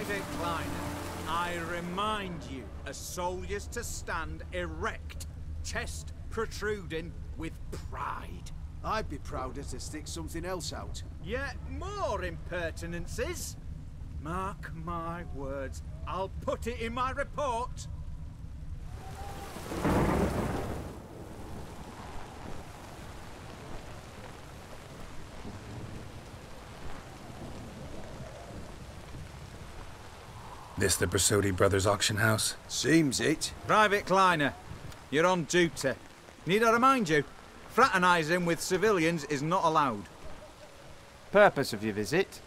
Private Kleiner, I remind you, a soldier's to stand erect, chest protruding with pride. I'd be prouder to stick something else out. Yet more impertinences. Mark my words, I'll put it in my report. This the Borsodi Brothers auction house? Seems it. Private Kleiner, you're on duty. Need I remind you, fraternising with civilians is not allowed. Purpose of your visit?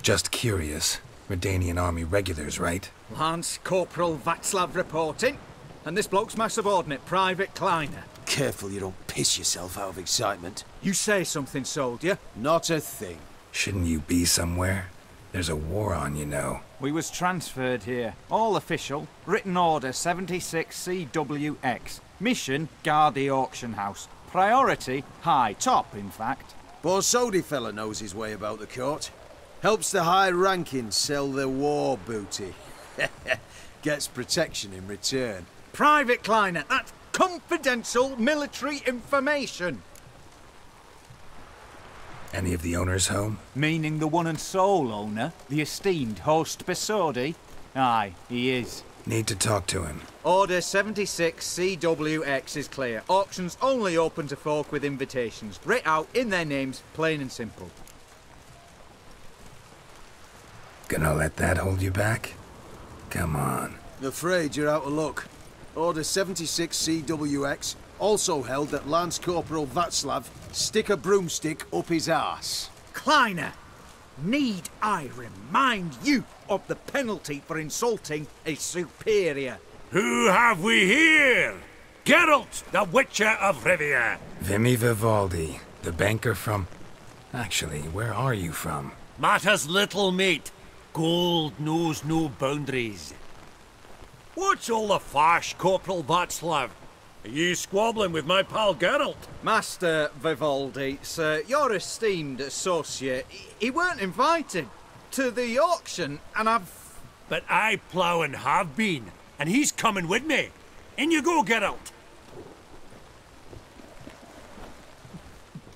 Just curious. Redanian Army regulars, right? Lance Corporal Václav reporting, and this bloke's my subordinate, Private Kleiner. Careful you don't piss yourself out of excitement. You say something, soldier. Not a thing. Shouldn't you be somewhere? There's a war on, you know. We was transferred here. All official. Written order 76 CWX. Mission, guard the auction house. Priority, high. Top, in fact. Borsodi fella knows his way about the court. Helps the high rankings sell their war booty. Gets protection in return. Private Kleiner, that's confidential military information. Any of the owners home? Meaning the one and sole owner, the esteemed host Borsodi? Aye, he is. Need to talk to him. Order 76 CWX is clear. Auctions only open to folk with invitations. Writ out in their names, plain and simple. Gonna let that hold you back? Come on. Afraid you're out of luck. Order 76 CWX, also held that Lance Corporal Václav stick a broomstick up his arse. Kleiner, need I remind you of the penalty for insulting a superior? Who have we here? Geralt, the Witcher of Rivia. Vimy Vivaldi, the banker from... Actually, where are you from? Matters little, mate. Gold knows no boundaries. What's all the fash, Corporal Václav? Are you squabbling with my pal Geralt? Master Vivaldi, sir, your esteemed associate, he weren't invited to the auction, and I've... But I plough and have been, and he's coming with me. In you go, Geralt.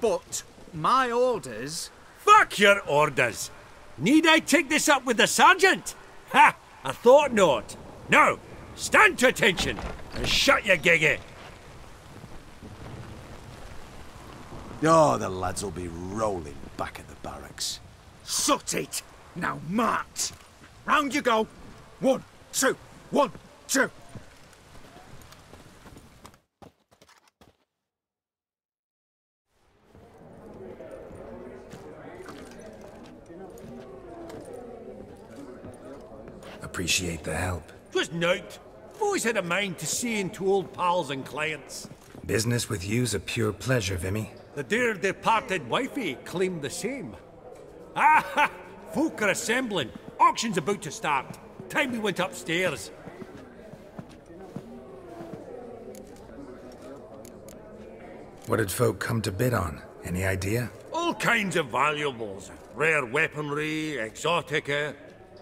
But my orders... Fuck your orders. Need I take this up with the sergeant? Ha! I thought not. Now, stand to attention and shut your giggy. Oh, the lads will be rolling back at the barracks. Sut it! Now march! Round you go! 1, 2, 1, 2! Appreciate the help. 'Twas nowt. Always had a mind to seeing to old pals and clients. Business with you's a pure pleasure, Vimy. The dear departed wifey claimed the same. Ah! Folk are assembling. Auction's about to start. Time we went upstairs. What did folk come to bid on? Any idea? All kinds of valuables. Rare weaponry, exotica.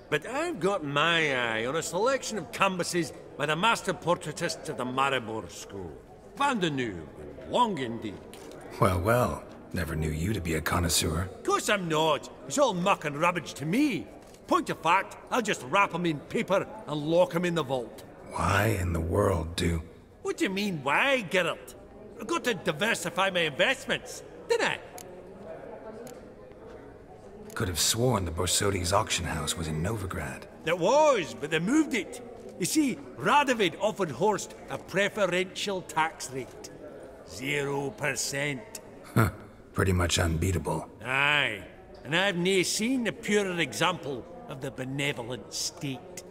But I've got my eye on a selection of canvases by the master portraitists of the Maribor School. Van de Noob and Longendijk. Well, well. Never knew you to be a connoisseur. Course I'm not. It's all muck and rubbish to me. Point of fact, I'll just wrap 'em in paper and lock 'em in the vault. Why in the world do... What do you mean, why, Geralt? I've got to diversify my investments, didn't I? Could have sworn the Borsodi's auction house was in Novigrad. It was, but they moved it. You see, Radovid offered Horst a preferential tax rate. 0%. Huh. Pretty much unbeatable. Aye. And I've nae seen a purer example of the benevolent state.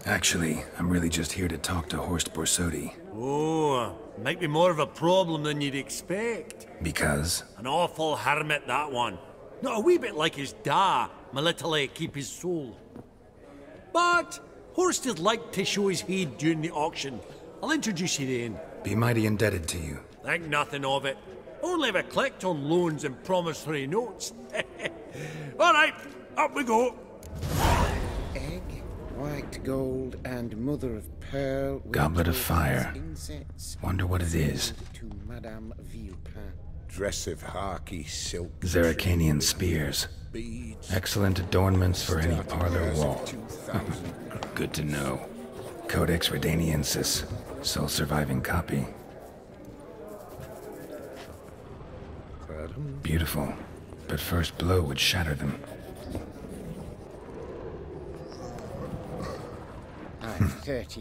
Actually, I'm really just here to talk to Horst Borsodi. Oh, might be more of a problem than you'd expect. Because? An awful hermit, that one. Not a wee bit like his da, my little keep his soul. But Horst is like to show his head during the auction. I'll introduce you then. Be mighty indebted to you. Think nothing of it. Only if I collect on loans and promissory notes. All right, up we go. Egg, white gold, and mother of pearl. Goblet of fire. Wonder what it is. To Madame Villepin. Dress of harky silk. Zeracanian spears. Excellent adornments for any parlor wall. Good to know. Codex Redaniensis. Sole surviving copy. Beautiful. But first blow would shatter them.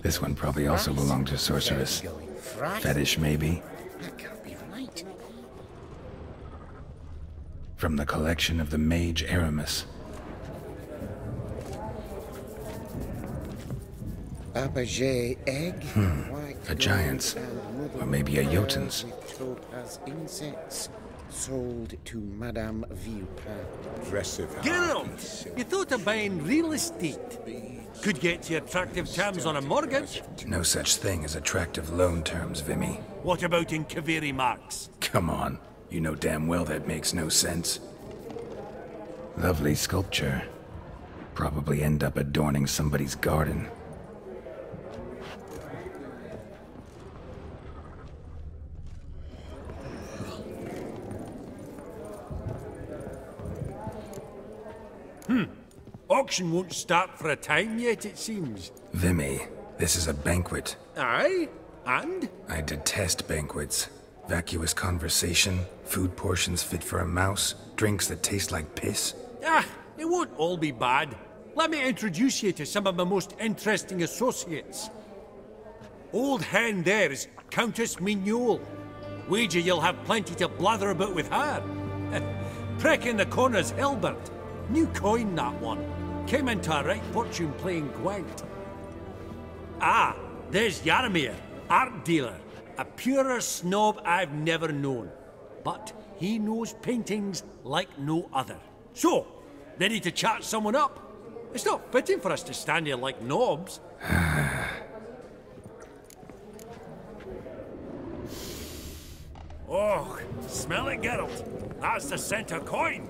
This one probably also belonged to Sorceress. Fetish, maybe? That can't be right. From the collection of the mage Aramis. Abaget egg, white A giant's. gold, and mother Or maybe a of pearl Jotun's. with topaz insets. Sold to Madame Villepin. Dress of harky Geralt, silk. you thought of buying real estate? Could get you attractive terms on a mortgage. No such thing as attractive loan terms, Vimy. What about in Kaviri marks? Come on. You know damn well that makes no sense. Lovely sculpture. Probably end up adorning somebody's garden. Auction won't start for a time yet, it seems. Vimy, this is a banquet. Aye? And? I detest banquets. Vacuous conversation, food portions fit for a mouse, drinks that taste like piss. Ah, it won't all be bad. Let me introduce you to some of my most interesting associates. Old hen there is Countess Mignole. Wager you'll have plenty to blather about with her. Prick in the corner's Hilbert. New coin, that one. Came into a right fortune playing Gwent. Ah, there's Jaromir, art dealer. A purer snob I've never known. But he knows paintings like no other. So, ready to chat someone up? It's not fitting for us to stand here like knobs. Oh, smell it, Geralt. That's the center coin.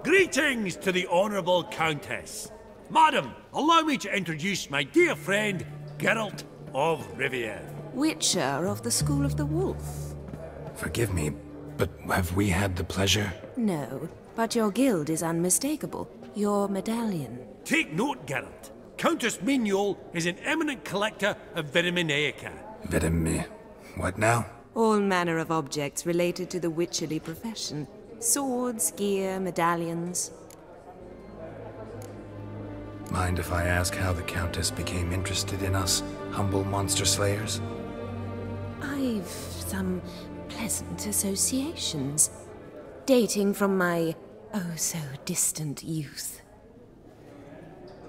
Greetings to the Honourable Countess. Madam, allow me to introduce my dear friend, Geralt of Rivia. Witcher of the School of the Wolf. Forgive me, but have we had the pleasure? No, but your guild is unmistakable. Your medallion. Take note, Geralt. Countess Mignole is an eminent collector of Vitaminaica. What now? All manner of objects related to the witcherly profession. Swords, gear, medallions. Mind if I ask how the Countess became interested in us, humble monster slayers? I've some pleasant associations, dating from my oh-so-distant youth.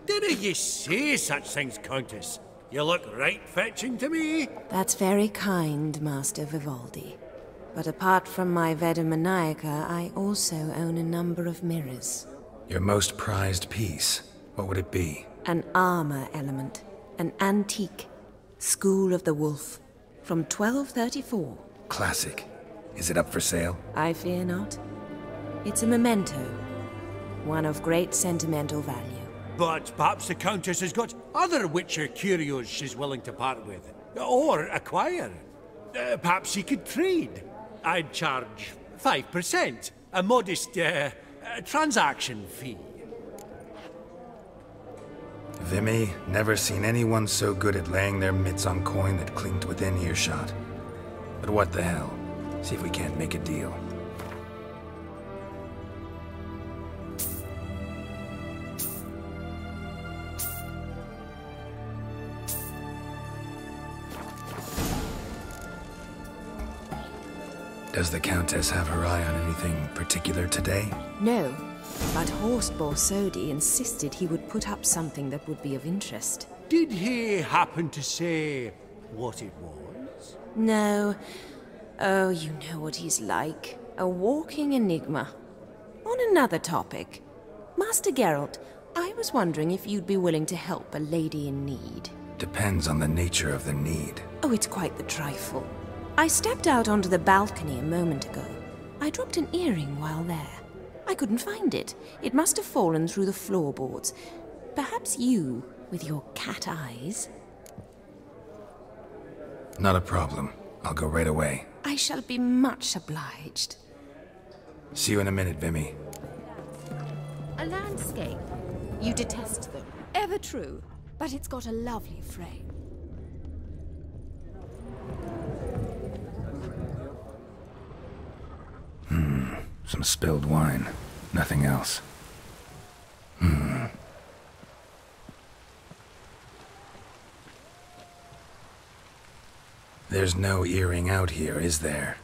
Didn't you say such things, Countess? You look right fetching to me. That's very kind, Master Vivaldi. But apart from my Vitaminaica, I also own a number of mirrors. Your most prized piece, what would it be? An armor element. An antique. School of the Wolf. From 1234. Classic. Is it up for sale? I fear not. It's a memento. One of great sentimental value. But perhaps the Countess has got other Witcher curios she's willing to part with. Or acquire. Perhaps she could trade. I'd charge 5%. A modest, transaction fee. Vimy, never seen anyone so good at laying their mitts on coin that clinked within earshot. But what the hell? See if we can't make a deal. Does the Countess have her eye on anything particular today? No, but Horst Borsodi insisted he would put up something that would be of interest. Did he happen to say what it was? No. Oh, you know what he's like. A walking enigma. On another topic. Master Geralt, I was wondering if you'd be willing to help a lady in need. Depends on the nature of the need. Oh, it's quite the trifle. I stepped out onto the balcony a moment ago. I dropped an earring while there. I couldn't find it. It must have fallen through the floorboards. Perhaps you, with your cat eyes... Not a problem. I'll go right away. I shall be much obliged. See you in a minute, Vimy. A landscape. You detest them. Ever true. But it's got a lovely frame. Some spilled wine. Nothing else. There's no earring out here, is there?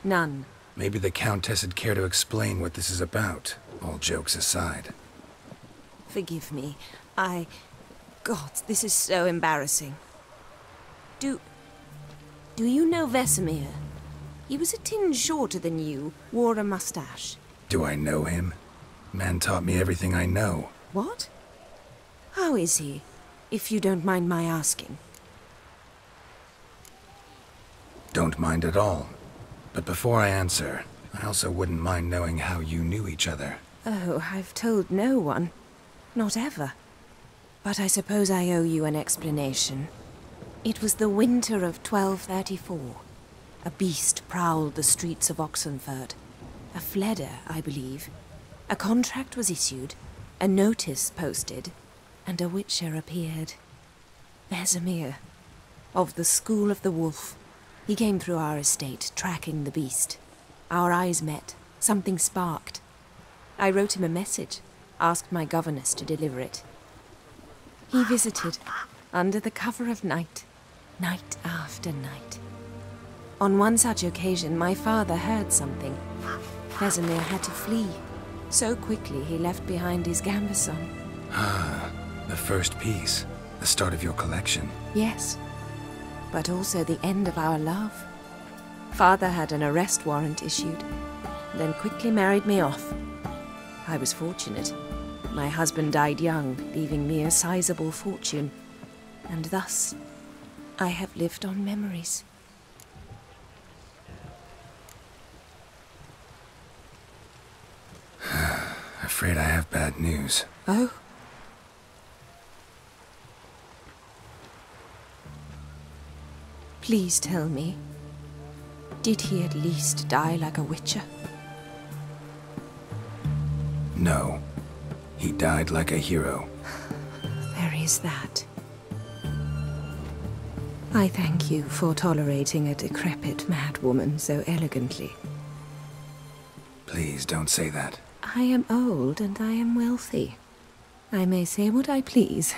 None. Maybe the Countess would care to explain what this is about, all jokes aside. Forgive me. God, this is so embarrassing. Do you know Vesemir? He was a tinge shorter than you, wore a mustache. Do I know him? Man taught me everything I know. What? How is he, if you don't mind my asking? Don't mind at all. But before I answer, I also wouldn't mind knowing how you knew each other. Oh, I've told no one. Not ever. But I suppose I owe you an explanation. It was the winter of 1234. A beast prowled the streets of Oxenford. A fledder, I believe. A contract was issued, a notice posted, and a witcher appeared. Casimir, of the School of the Wolf. He came through our estate, tracking the beast. Our eyes met. Something sparked. I wrote him a message, asked my governess to deliver it. He visited, under the cover of night, night after night. On one such occasion, my father heard something. Casimir had to flee. So quickly he left behind his gambeson. Ah, the first piece. The start of your collection. Yes, but also the end of our love. Father had an arrest warrant issued, then quickly married me off. I was fortunate. My husband died young, leaving me a sizable fortune. And thus, I have lived on memories. Afraid I have bad news. Oh? Please tell me, did he at least die like a witcher? No. He died like a hero. There is that. I thank you for tolerating a decrepit madwoman so elegantly. Please don't say that. I am old and I am wealthy. I may say what I please.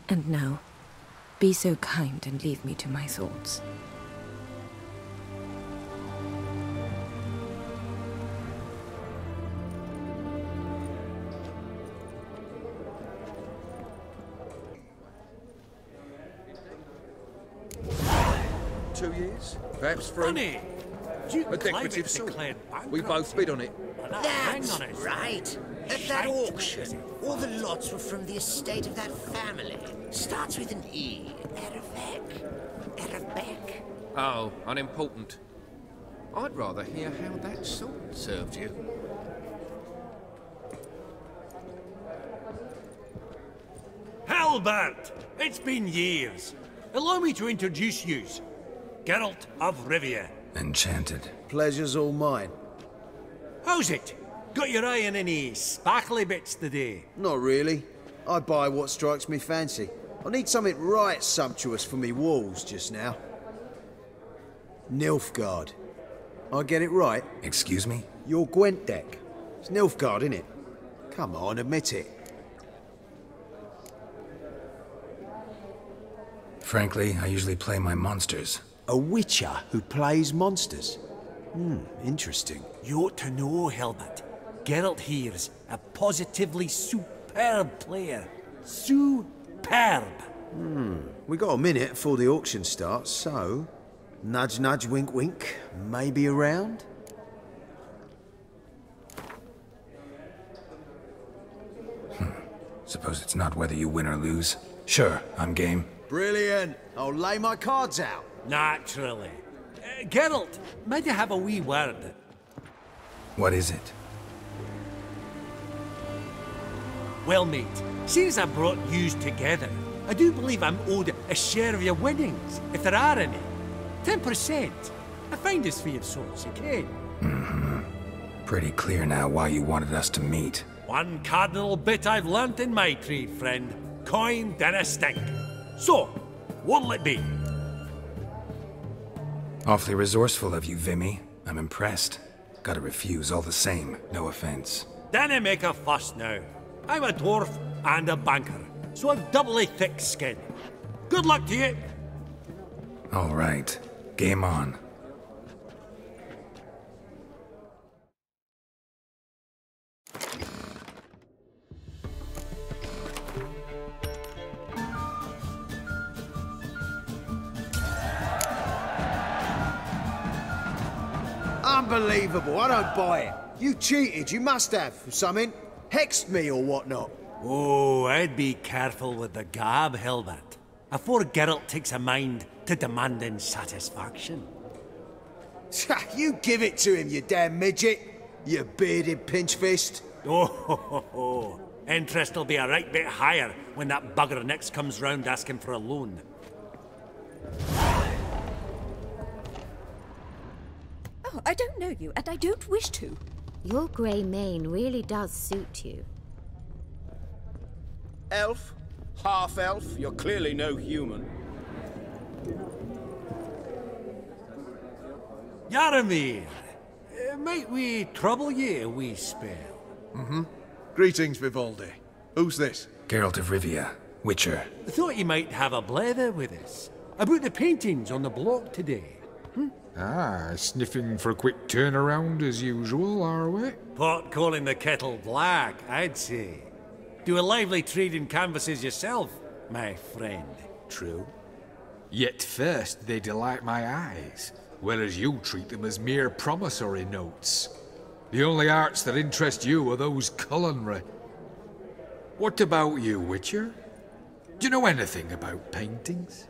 And now, be so kind and leave me to my thoughts. Perhaps for Funny. a decorative sword. We both bid on it. That's right. At that auction, all the lots were from the estate of that family. Starts with an E. Erevec. Oh, unimportant. I'd rather hear how that sword served you. Halbert! It's been years. Allow me to introduce yous. Geralt of Rivia. Enchanted. Pleasure's all mine. How's it? Got your eye on any sparkly bits today? Not really. I buy what strikes me fancy. I need something right sumptuous for me walls just now. Nilfgaard. I get it right? Excuse me? Your Gwent deck. It's Nilfgaard, innit? Come on, admit it. Frankly, I usually play my monsters. A witcher who plays monsters? Interesting. You ought to know, Halbert. Geralt here's a positively superb player. Superb! We got a minute before the auction starts, so... Nudge, nudge, wink, wink. Maybe around? Suppose it's not whether you win or lose. Sure, I'm game. Brilliant. I'll lay my cards out. Naturally. Geralt, might you have a wee word? What is it? Well, mate, seeing as I brought yous together, I do believe I'm owed a share of your winnings, if there are any. 10%. I find this for your souls, okay? Pretty clear now why you wanted us to meet. One cardinal bit I've learnt in my trade, friend. Coin dinna stink. So, what'll it be? Awfully resourceful of you, Vimy. I'm impressed. Gotta refuse all the same, no offense. Dinna make a fuss now. I'm a dwarf and a banker, so I've doubly thick skin. Good luck to you. All right, game on. Unbelievable, I don't buy it. You cheated, you must have, or something. Hexed me or whatnot. Oh, I'd be careful with the gab, Hilbert, afore Geralt takes a mind to demanding satisfaction. You give it to him, you damn midget. You bearded pinchfist. Oh, interest will be a right bit higher when that bugger next comes round asking for a loan. Oh, I don't know you, and I don't wish to. Your grey mane really does suit you. Elf? Half-elf? You're clearly no human. Yaramir, might we trouble ye a wee spell? Greetings, Vivaldi. Who's this? Geralt of Rivia, Witcher. Thought you might have a blather with us about the paintings on the block today. Ah, sniffing for a quick turnaround as usual, are we? Pot calling the kettle black, I'd say. Do a lively trade in canvases yourself, my friend. True. Yet first they delight my eyes, whereas you treat them as mere promissory notes. The only arts that interest you are those culinary. What about you, Witcher? Do you know anything about paintings?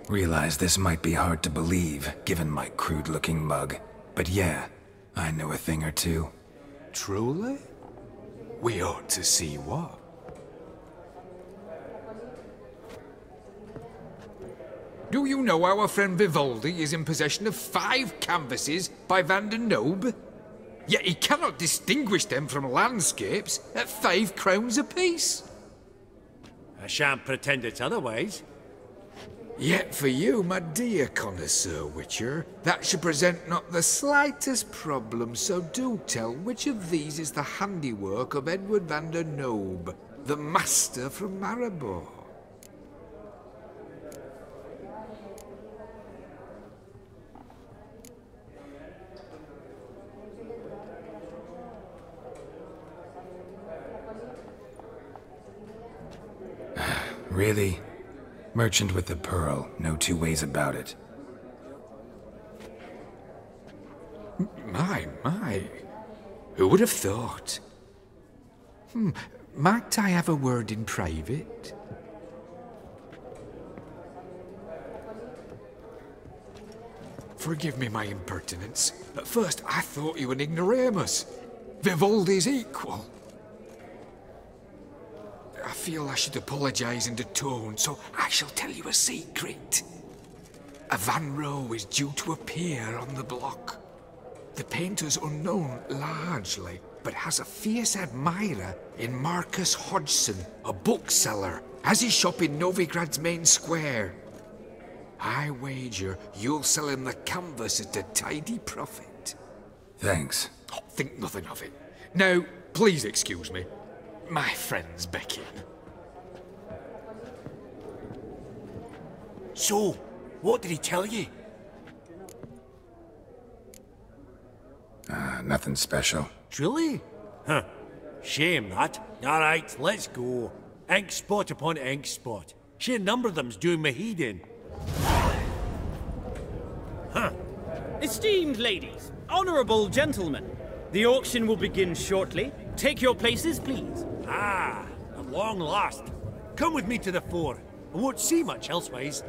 Realize this might be hard to believe, given my crude-looking mug. But yeah, I know a thing or two. Truly? We ought to see what. Do you know our friend Vivaldi is in possession of 5 canvases by Van der Nobe? Yet he cannot distinguish them from landscapes at 5 crowns apiece. I shan't pretend it's otherwise. Yet for you, my dear connoisseur Witcher, that should present not the slightest problem, so do tell which of these is the handiwork of Edward van der Nobe, the master from Maribor. Really? Merchant with the pearl, no two ways about it. My. Who would have thought? Might I have a word in private? Forgive me my impertinence. At first I thought you an ignoramus. Vivaldi's equal. I feel I should apologize in atone, so I shall tell you a secret. A Van Row is due to appear on the block. The painter's unknown largely, but has a fierce admirer in Marcus Hodgson, a bookseller, has his shop in Novigrad's main square. I wager you'll sell him the canvas at a tidy profit. Thanks. Oh, think nothing of it. Now, please excuse me. My friend's becking. So, what did he tell you? Nothing special. Truly? Huh. Shame that. Alright, let's go. Ink spot upon ink spot. Sheer number of them's doing my head in. Huh. Esteemed ladies, honorable gentlemen, the auction will begin shortly. Take your places, please. Ah, at long last. Come with me to the fore. I won't see much elsewise.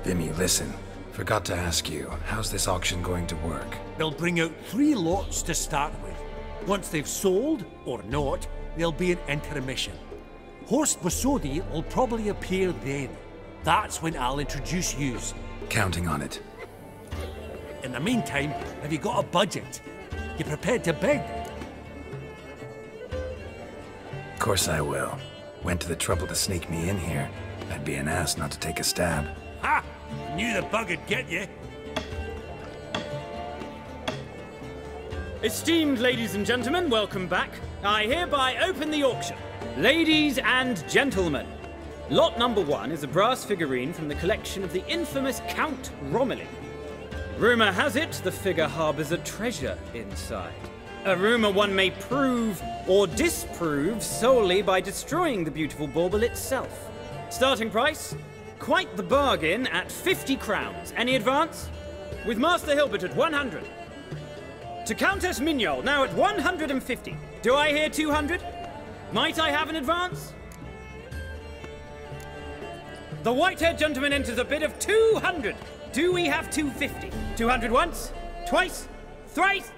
Vimy, listen. Forgot to ask you, how's this auction going to work? They'll bring out 3 lots to start with. Once they've sold, or not, there'll be an intermission. Horst Bosodi will probably appear then. That's when I'll introduce yous. Counting on it. In the meantime, have you got a budget? You prepared to bid? Of course I will. Went to the trouble to sneak me in here. I'd be an ass not to take a stab. Ha! Knew the bug would get you. Esteemed ladies and gentlemen, welcome back. I hereby open the auction. Ladies and gentlemen, lot number 1 is a brass figurine from the collection of the infamous Count Romilly. Rumour has it the figure harbours a treasure inside. A rumour one may prove or disprove solely by destroying the beautiful bauble itself. Starting price? Quite the bargain at 50 crowns. Any advance? With Master Hilbert at 100. To Countess Mignol, now at 150. Do I hear 200? Might I have an advance? The white-haired gentleman enters a bid of 200. Do we have 250? 200 once? Twice? Thrice?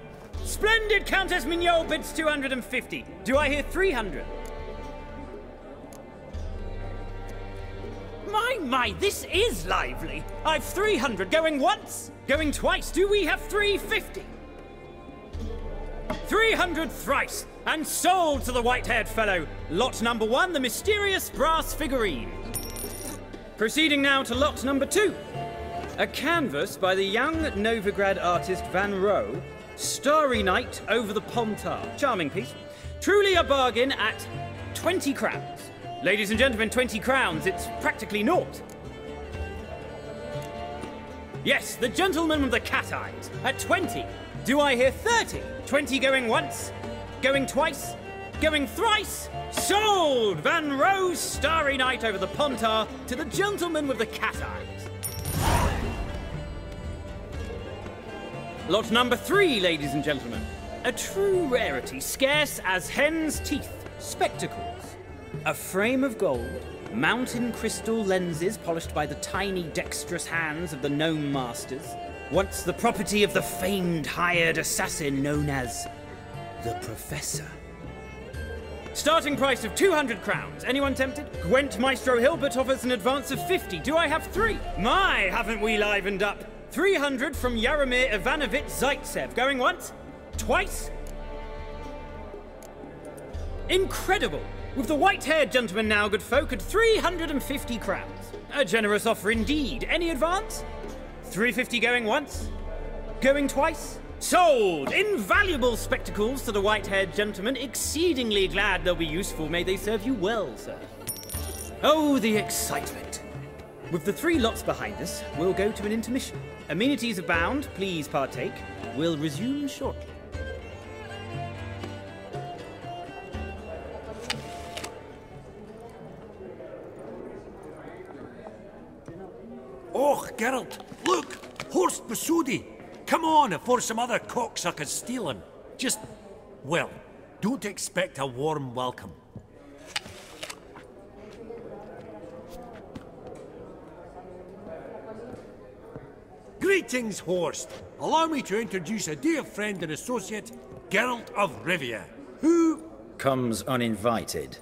Splendid! Countess Mignol bids 250. Do I hear 300? My, this is lively. I've 300 going once, going twice. Do we have 350? 300 thrice, and sold to the white-haired fellow. Lot number 1, the mysterious brass figurine. Proceeding now to lot number 2. A canvas by the young Novigrad artist Van Rohe, Starry Night over the Pontar. Charming piece. Truly a bargain at 20 crowns. Ladies and gentlemen, 20 crowns, it's practically naught. Yes, the gentleman with the cat eyes, at 20. Do I hear 30? 20 going once, going twice, going thrice. Sold! Van Rohe's Starry Night over the Pontar to the gentleman with the cat eyes. Lot number 3, ladies and gentlemen. A true rarity, scarce as hen's teeth. Spectacles. A frame of gold, mountain crystal lenses polished by the tiny dexterous hands of the gnome masters, once the property of the famed hired assassin known as the Professor. Starting price of 200 crowns. Anyone tempted? Gwent Maestro Hilbert offers an advance of 50. Do I have 3? My, haven't we livened up? 300 from Yaromir Ivanovich Zaitsev. Going once? Twice? Incredible! With the white-haired gentleman now, good folk, at 350 crowns. A generous offer indeed. Any advance? 350 going once? Going twice? Sold! Invaluable spectacles to the white-haired gentleman. Exceedingly glad they'll be useful. May they serve you well, sir. Oh, the excitement. With the 3 lots behind us, we'll go to an intermission. Amenities abound. Please partake. We'll resume shortly. Oh, Geralt, look! Horst Bosodi! Come on before some other cocksuckers steal him. Just, well, don't expect a warm welcome. Greetings, Horst. Allow me to introduce a dear friend and associate, Geralt of Rivia, who comes uninvited.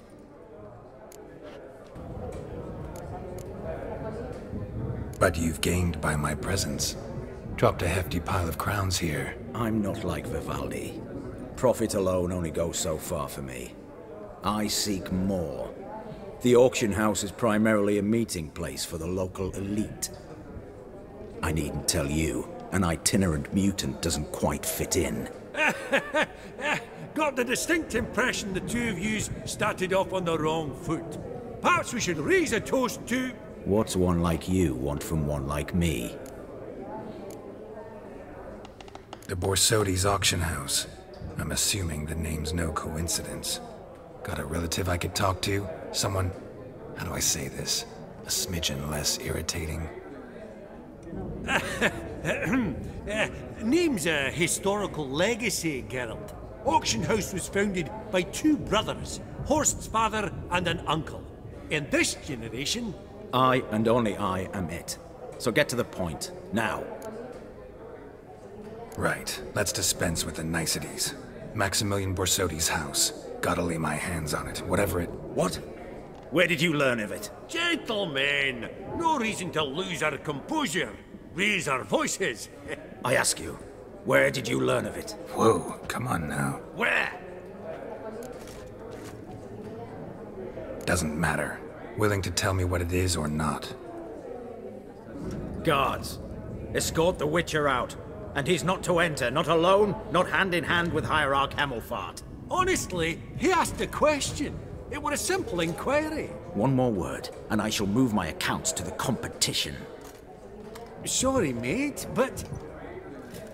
But you've gained by my presence. Dropped a hefty pile of crowns here. I'm not like Vivaldi. Profit alone only goes so far for me. I seek more. The auction house is primarily a meeting place for the local elite. I needn't tell you, an itinerant mutant doesn't quite fit in. got the distinct impression the two of yous started off on the wrong foot. Perhaps we should raise a toast to... What's one like you want from one like me? The Borsodi's auction house. I'm assuming the name's no coincidence. Got a relative I could talk to? Someone, how do I say this? A smidgen less irritating. Name's a historical legacy, Geralt. Auction House was founded by two brothers, Horst's father and an uncle. In this generation... I and only I am it. So get to the point, now. Right, let's dispense with the niceties. Maximilian Borsodi's house. Gotta lay my hands on it, whatever it... What? Where did you learn of it? Gentlemen, no reason to lose our composure. Raise our voices. I ask you, where did you learn of it? Whoa, come on now. Where? Doesn't matter. Willing to tell me what it is or not. Guards, escort the Witcher out. And he's not to enter, not alone, not hand in hand with Hierarch Hammelfart. Honestly, he asked a question. It were a simple inquiry. One more word, and I shall move my accounts to the competition. Sorry, mate, but...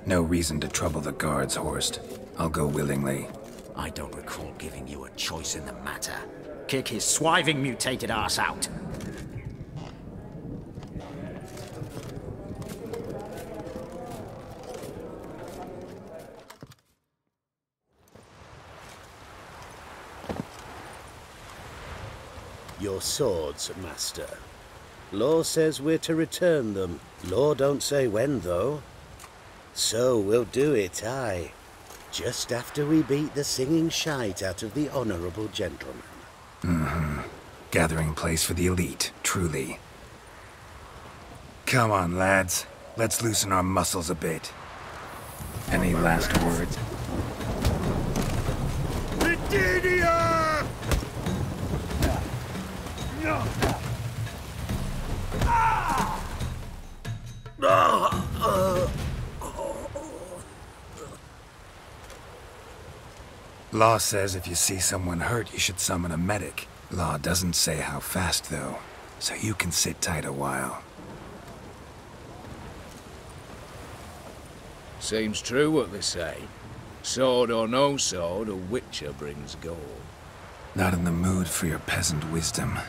No reason to trouble the guards, Horst. I'll go willingly. I don't recall giving you a choice in the matter. Kick his swiving mutated ass out. Your swords, Master. Law says we're to return them. Law don't say when, though. So we'll do it, aye. Just after we beat the singing shite out of the honourable gentleman. Mm-hmm. Gathering place for the elite, truly. Come on, lads. Let's loosen our muscles a bit. Any last words? Virginia! Law says if you see someone hurt, you should summon a medic. Law doesn't say how fast, though, so you can sit tight a while. Seems true what they say. Sword or no sword, a Witcher brings gold. Not in the mood for your peasant wisdom.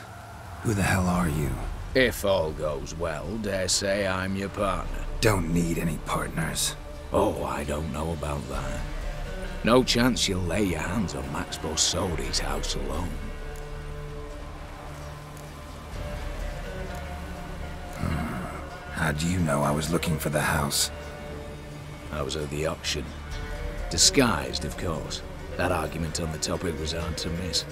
Who the hell are you? If all goes well, dare say I'm your partner. Don't need any partners. Oh, I don't know about that. No chance you'll lay your hands on Max Borsodi's house alone. How do you know I was looking for the house? I was at the auction. Disguised, of course. That argument on the topic was hard to miss.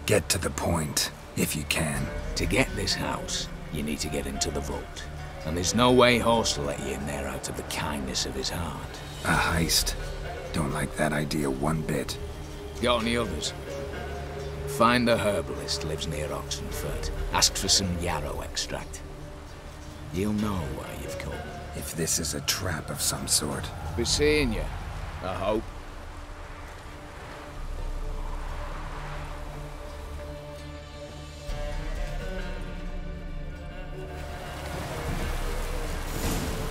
Get to the point, if you can. To get this house, you need to get into the vault. And there's no way Horst will let you in there out of the kindness of his heart. A heist. Don't like that idea one bit. Got any others? Find a herbalist lives near Oxenfurt. Ask for some yarrow extract. You'll know why you've come. If this is a trap of some sort. Be seeing you, I hope.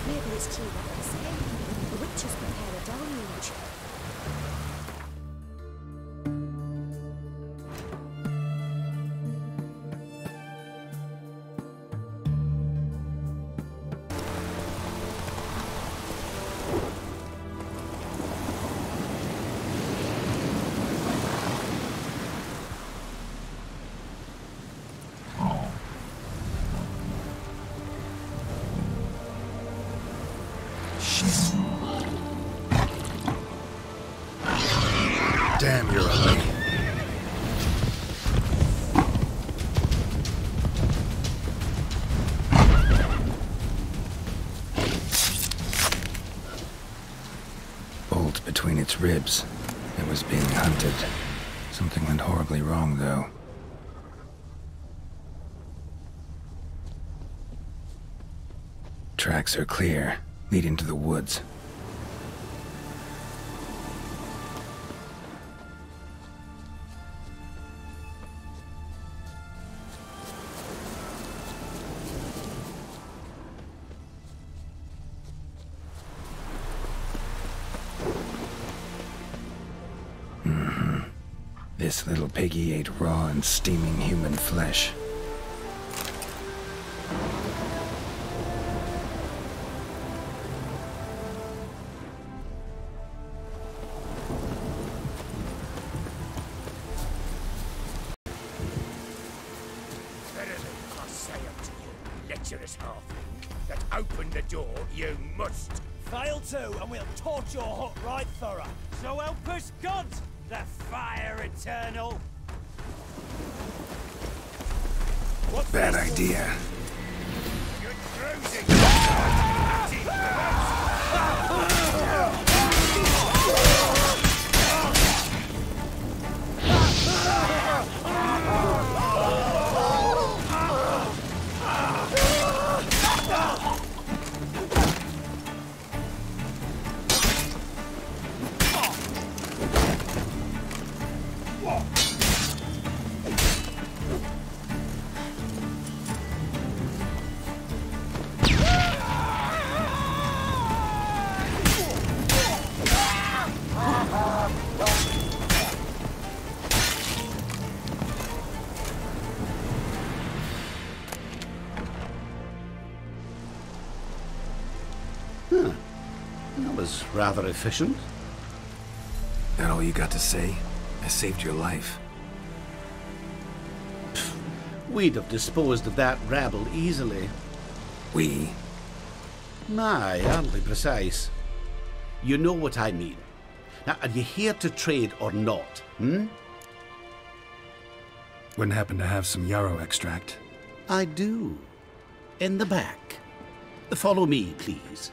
Maybe it's true what they say. The witches prepare a deluge. Damn, you're a lady. Bolt between its ribs. It was being hunted. Something went horribly wrong, though. Tracks are clear, leading to the woods. This This little piggy ate raw and steaming human flesh. Verily, I say unto you, lecherous halfling, that open the door you must. Fail to, and we'll torch your hut right thorough. So help us God, the fire eternal. Bad idea. That was rather efficient. That all you got to say? I saved your life. We'd have disposed of that rabble easily. We? Aye, aren't we precise? You know what I mean. Now, are you here to trade or not, hmm? Wouldn't happen to have some yarrow extract. I do. In the back. Follow me, please.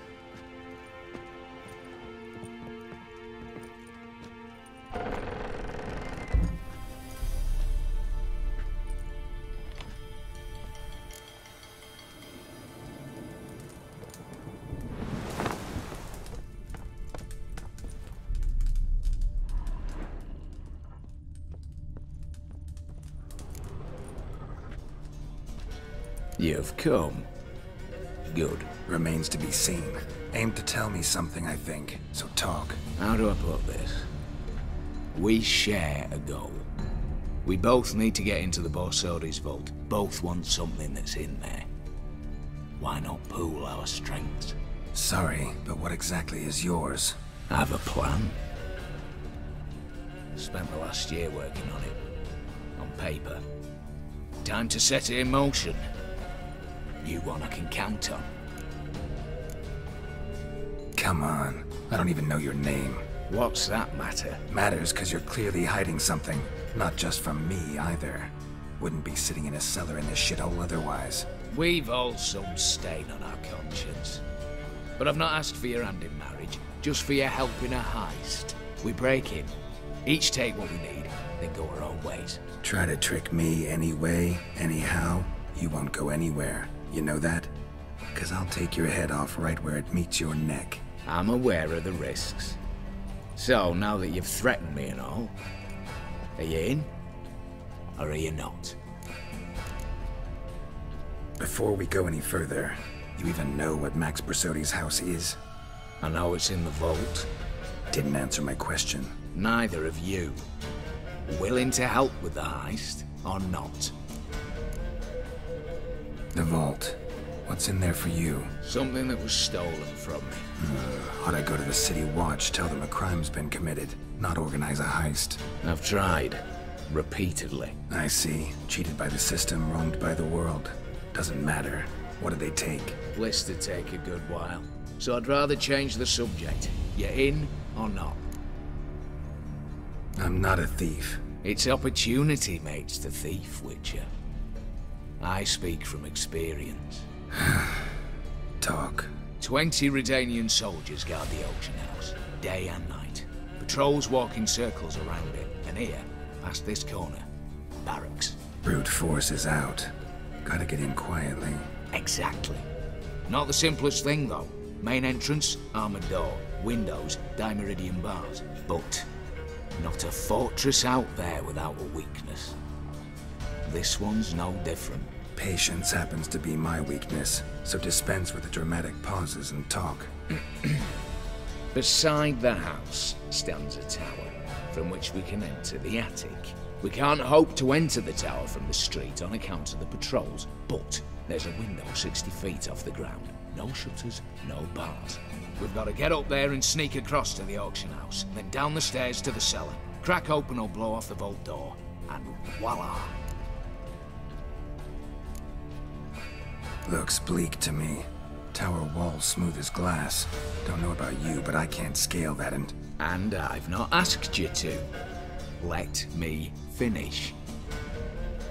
You've come. Good. Remains to be seen. Aim to tell me something, I think. So talk. How do I put this? We share a goal. We both need to get into the Borsodi's vault. Both want something that's in there. Why not pool our strengths? Sorry, but what exactly is yours? I have a plan. Spent the last year working on it. On paper. Time to set it in motion. You one I can count on. Come on. I don't even know your name. What's that matter? Matters because you're clearly hiding something. Not just from me, either. Wouldn't be sitting in a cellar in this shithole otherwise. We've all some stain on our conscience. But I've not asked for your hand in marriage, just for your help in a heist. We break in, each take what we need, then go our own ways. Try to trick me anyway, anyhow, you won't go anywhere. You know that? Because I'll take your head off right where it meets your neck. I'm aware of the risks. So, now that you've threatened me and all, are you in? Or are you not? Before we go any further, you even know what Max Borsodi's house is? I know it's in the vault. Didn't answer my question. Neither of you. Willing to help with the heist, or not? The vault. What's in there for you? Something that was stolen from me. Ought I go to the city watch, tell them a crime's been committed, not organize a heist? I've tried. Repeatedly. I see. Cheated by the system, wronged by the world. Doesn't matter. What did they take? Lists to take a good while. So I'd rather change the subject. You in or not? I'm not a thief. It's opportunity makes the thief, Witcher. I speak from experience. Talk. 20 Redanian soldiers guard the auction house, day and night. Patrols walk in circles around it, and here, past this corner, barracks. Brute force is out. Gotta get in quietly. Exactly. Not the simplest thing, though. Main entrance, armored door. Windows, dimeridian bars. But not a fortress out there without a weakness. This one's no different. Patience happens to be my weakness, so dispense with the dramatic pauses and talk. Beside the house stands a tower, from which we can enter the attic. We can't hope to enter the tower from the street on account of the patrols, but there's a window 60 feet off the ground. No shutters, no bars. We've got to get up there and sneak across to the auction house, then down the stairs to the cellar, crack open or blow off the vault door, and voila! Looks bleak to me. Tower wall smooth as glass. Don't know about you, but I can't scale that and... And I've not asked you to. Let me finish.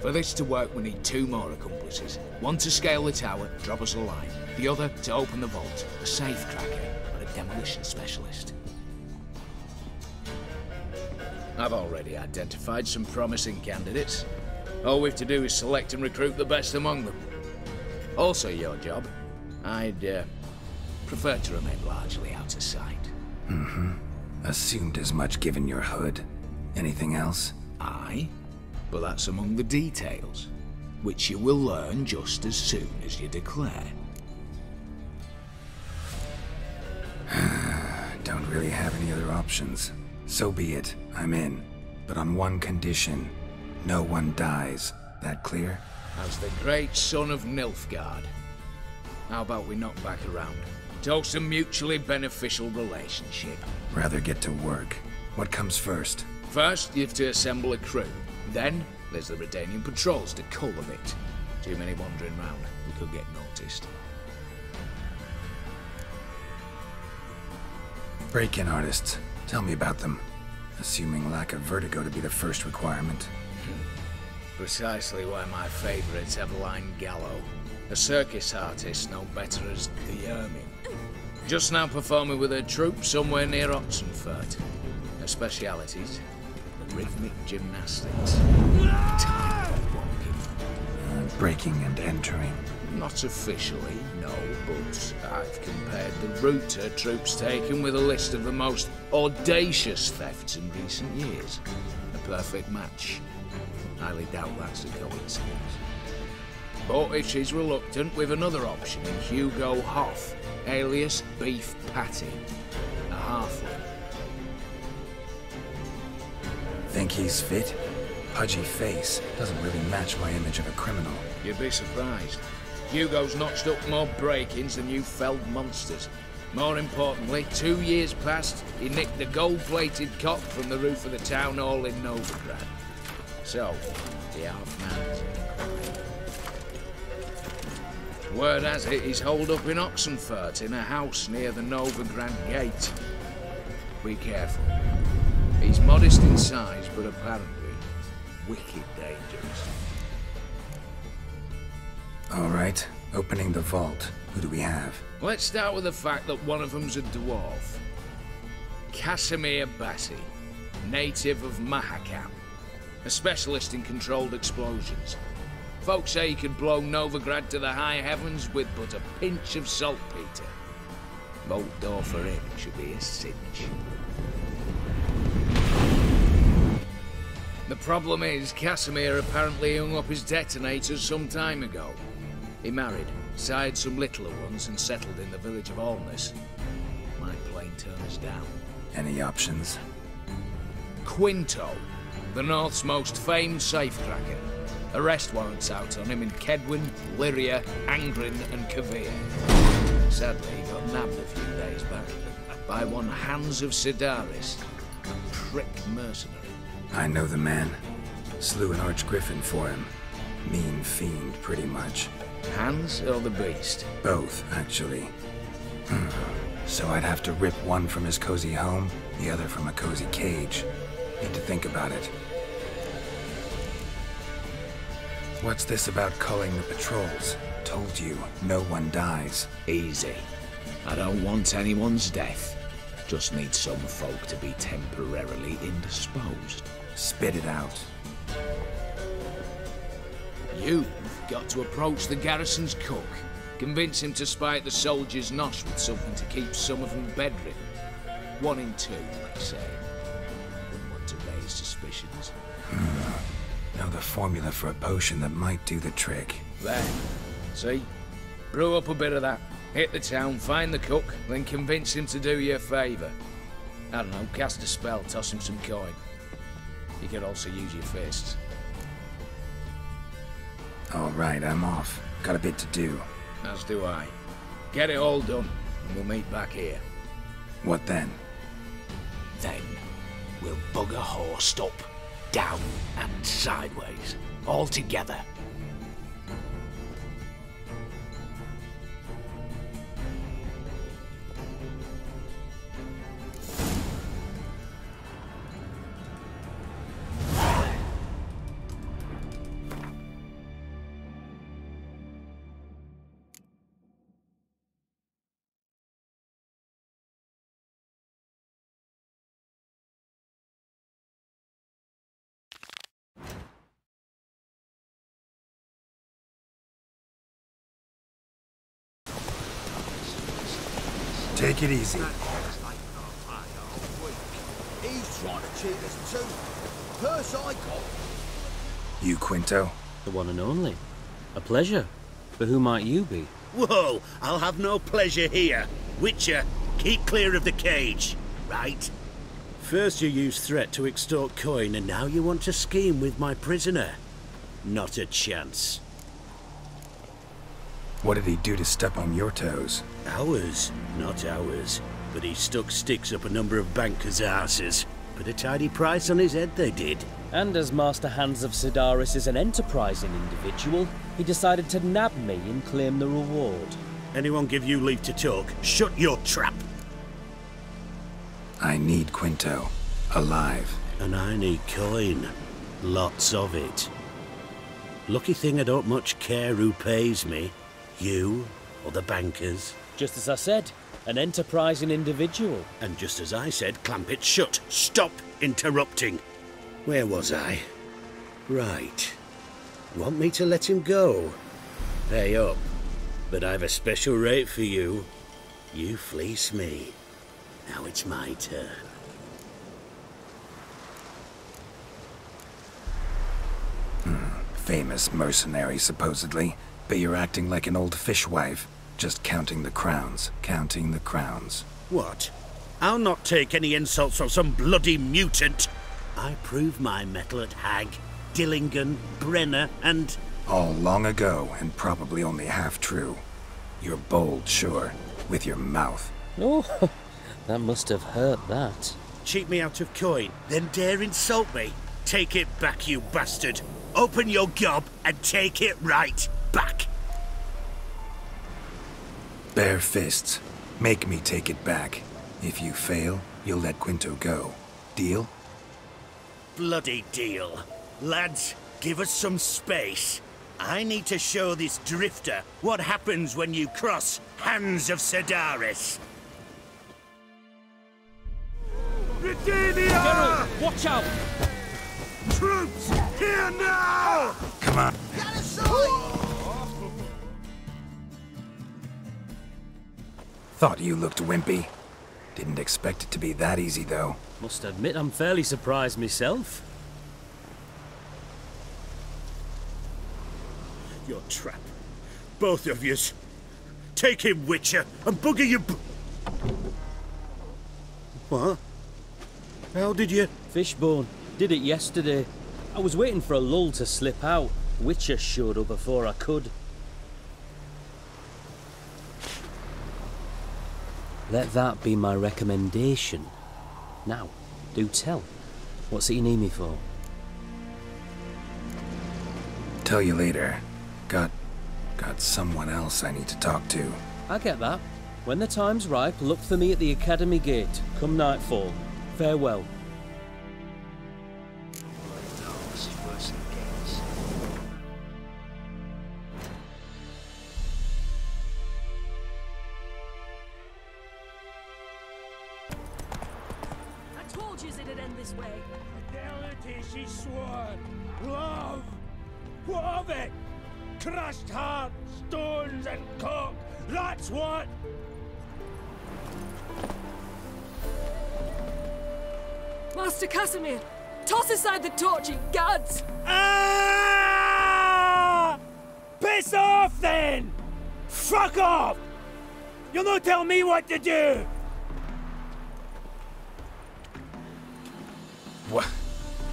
For this to work, we need 2 more accomplices. One to scale the tower, drop us a line. The other to open the vault, a safecracker or a demolition specialist. I've already identified some promising candidates. All we've to do is select and recruit the best among them. Also your job. I'd prefer to remain largely out of sight. Mm-hmm. Assumed as much given your hood. Anything else? Aye, but that's among the details, which you will learn just as soon as you declare. Don't really have any other options. So be it, I'm in. But on one condition. No one dies. That clear? As the great son of Nilfgaard. How about we knock back around? Toast a mutually beneficial relationship. Rather get to work. What comes first? First, you have to assemble a crew. Then, there's the Redanian patrols to cull a bit. Too many wandering round. We could get noticed. Break-in artists. Tell me about them. Assuming lack of vertigo to be the first requirement. Precisely why my favourite's Eveline Gallo. A circus artist no better as the Ermine. Just now performing with her troupe somewhere near Oxenfurt. Her specialities, rhythmic gymnastics. Tightrope walking. Breaking and entering. Not officially, no, but I've compared the route her troope's taken with a list of the most audacious thefts in recent years. A perfect match. Highly doubt that's a coincidence. But if she's reluctant, we've another option in Hugo Hoff, alias Beef Patty, a halfling. Think he's fit? Pudgy face. Doesn't really match my image of a criminal. You'd be surprised. Hugo's notched up more break-ins than you felled monsters. More importantly, 2 years past, he nicked the gold-plated cock from the roof of the town hall in Novigrad. So, the half-man's word has it he's holed up in Oxenfurt in a house near the Novigrad gate. Be careful. He's modest in size, but apparently wicked dangerous. All right, opening the vault. Who do we have? Let's start with the fact that one of them's a dwarf. Casimir, native of Mahakam. A specialist in controlled explosions. Folks say he could blow Novigrad to the high heavens with but a pinch of saltpeter. Vault door for him should be a cinch. The problem is, Casimir apparently hung up his detonators some time ago. He married, sired some littler ones, and settled in the village of Alness. Might plain turn us down. Any options? Quinto, the North's most famed safecracker. Arrest warrants out on him in Kedwin, Lyria, Angrin, and Kavir. Sadly, he got nabbed a few days back by one Hans of Sidaris, a prick mercenary. I know the man. Slew an archgriffin for him. Mean fiend, pretty much. Hans or the beast? Both, actually. So I'd have to rip one from his cozy home, the other from a cozy cage. Need to think about it. What's this about culling the patrols? Told you, no one dies. Easy. I don't want anyone's death. Just need some folk to be temporarily indisposed. Spit it out. You've got to approach the garrison's cook. Convince him to spite the soldiers' nosh with something to keep some of them bedridden. 1 in 2, let's say. Wouldn't want to raise suspicions. Know the formula for a potion that might do the trick. There. See? Brew up a bit of that. Hit the town, find the cook, then convince him to do you a favour. I don't know, cast a spell, toss him some coin. You could also use your fists. All right, I'm off. Got a bit to do. As do I. Get it all done, and we'll meet back here. What then? Then, we'll bugger horse up, down and sideways, all together. Take it easy. He's trying to cheat us too. Purse I got. You, Quinto? The one and only. A pleasure. But who might you be? Whoa, I'll have no pleasure here. Witcher, keep clear of the cage, right? First you used threat to extort coin, and now you want to scheme with my prisoner. Not a chance. What did he do to step on your toes? Ours, not ours. But he stuck sticks up a number of bankers' arses. Put a tidy price on his head, they did. And as Master Hands of Sedaris is an enterprising individual, he decided to nab me and claim the reward. Anyone give you leave to talk? Shut your trap! I need Quinto. Alive. And I need coin. Lots of it. Lucky thing I don't much care who pays me. You or the bankers. Just as I said, an enterprising individual. And just as I said, clamp it shut. Stop interrupting. Where was I? Right. Want me to let him go? Pay up. But I've a special rate for you. You fleece me. Now it's my turn. Famous mercenary, supposedly. But you're acting like an old fishwife. Just counting the crowns. Counting the crowns. What? I'll not take any insults from some bloody mutant. I prove my mettle at Hag, Dillingen, Brenner, and... All long ago, and probably only half true. You're bold, sure. With your mouth. Oh, that must have hurt, that. Cheat me out of coin, then dare insult me. Take it back, you bastard. Open your gob and take it right back. Bare fists. Make me take it back. If you fail, you'll let Quinto go. Deal? Bloody deal. Lads, give us some space. I need to show this drifter what happens when you cross Hands of Sedaris. Geralt, watch out! Troops, here now! Come on. Get aside! Thought you looked wimpy. Didn't expect it to be that easy, though. Must admit I'm fairly surprised myself. Your trap. Both of yous. Take him, Witcher, and bugger your... What? How did you... Fishbone. Did it yesterday. I was waiting for a lull to slip out. Witcher showed up before I could. Let that be my recommendation. Now, do tell. What's it you need me for? Tell you later. Got someone else I need to talk to. I get that. When the time's ripe, look for me at the Academy Gate. Come nightfall. Farewell. I told you it'd end this way. Fidelity she swore. Love. What of it? Crushed heart, stones and cock. That's what. Master Casimir, toss aside the torch, you gads! Ah! Piss off then! Fuck off! You'll not tell me what to do!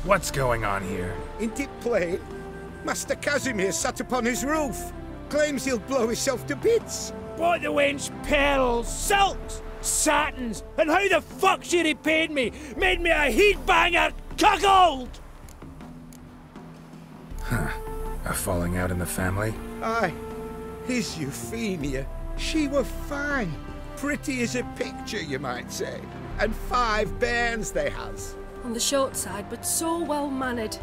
What's going on here? Ain't it plain? Master Casimir sat upon his roof. Claims he'll blow himself to bits. Bought the wench pearls, silks, satins, and how the fuck she repaid me? Made me a heat-banger cuckold! Huh. A falling out in the family? Aye. His Euphemia, she were fine. Pretty as a picture, you might say. And 5 bairns they has. On the short side, but so well-mannered.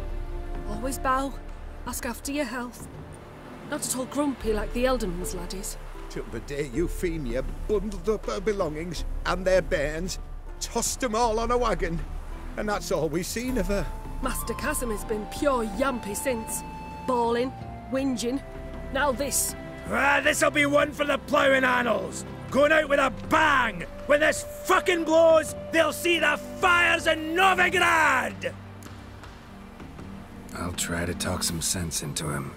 Always bow, ask after your health. Not at all grumpy like the Elderman's laddies. Till the day Euphemia bundled up her belongings and their bairns, tossed them all on a wagon. And that's all we've seen of her. Master Casimir's been pure yampy since. Bawling, whinging, now this. Ah, this'll be one for the ploughing annals. Going out with a bang! When this fucking blows, they'll see the fires in Novigrad! I'll try to talk some sense into him.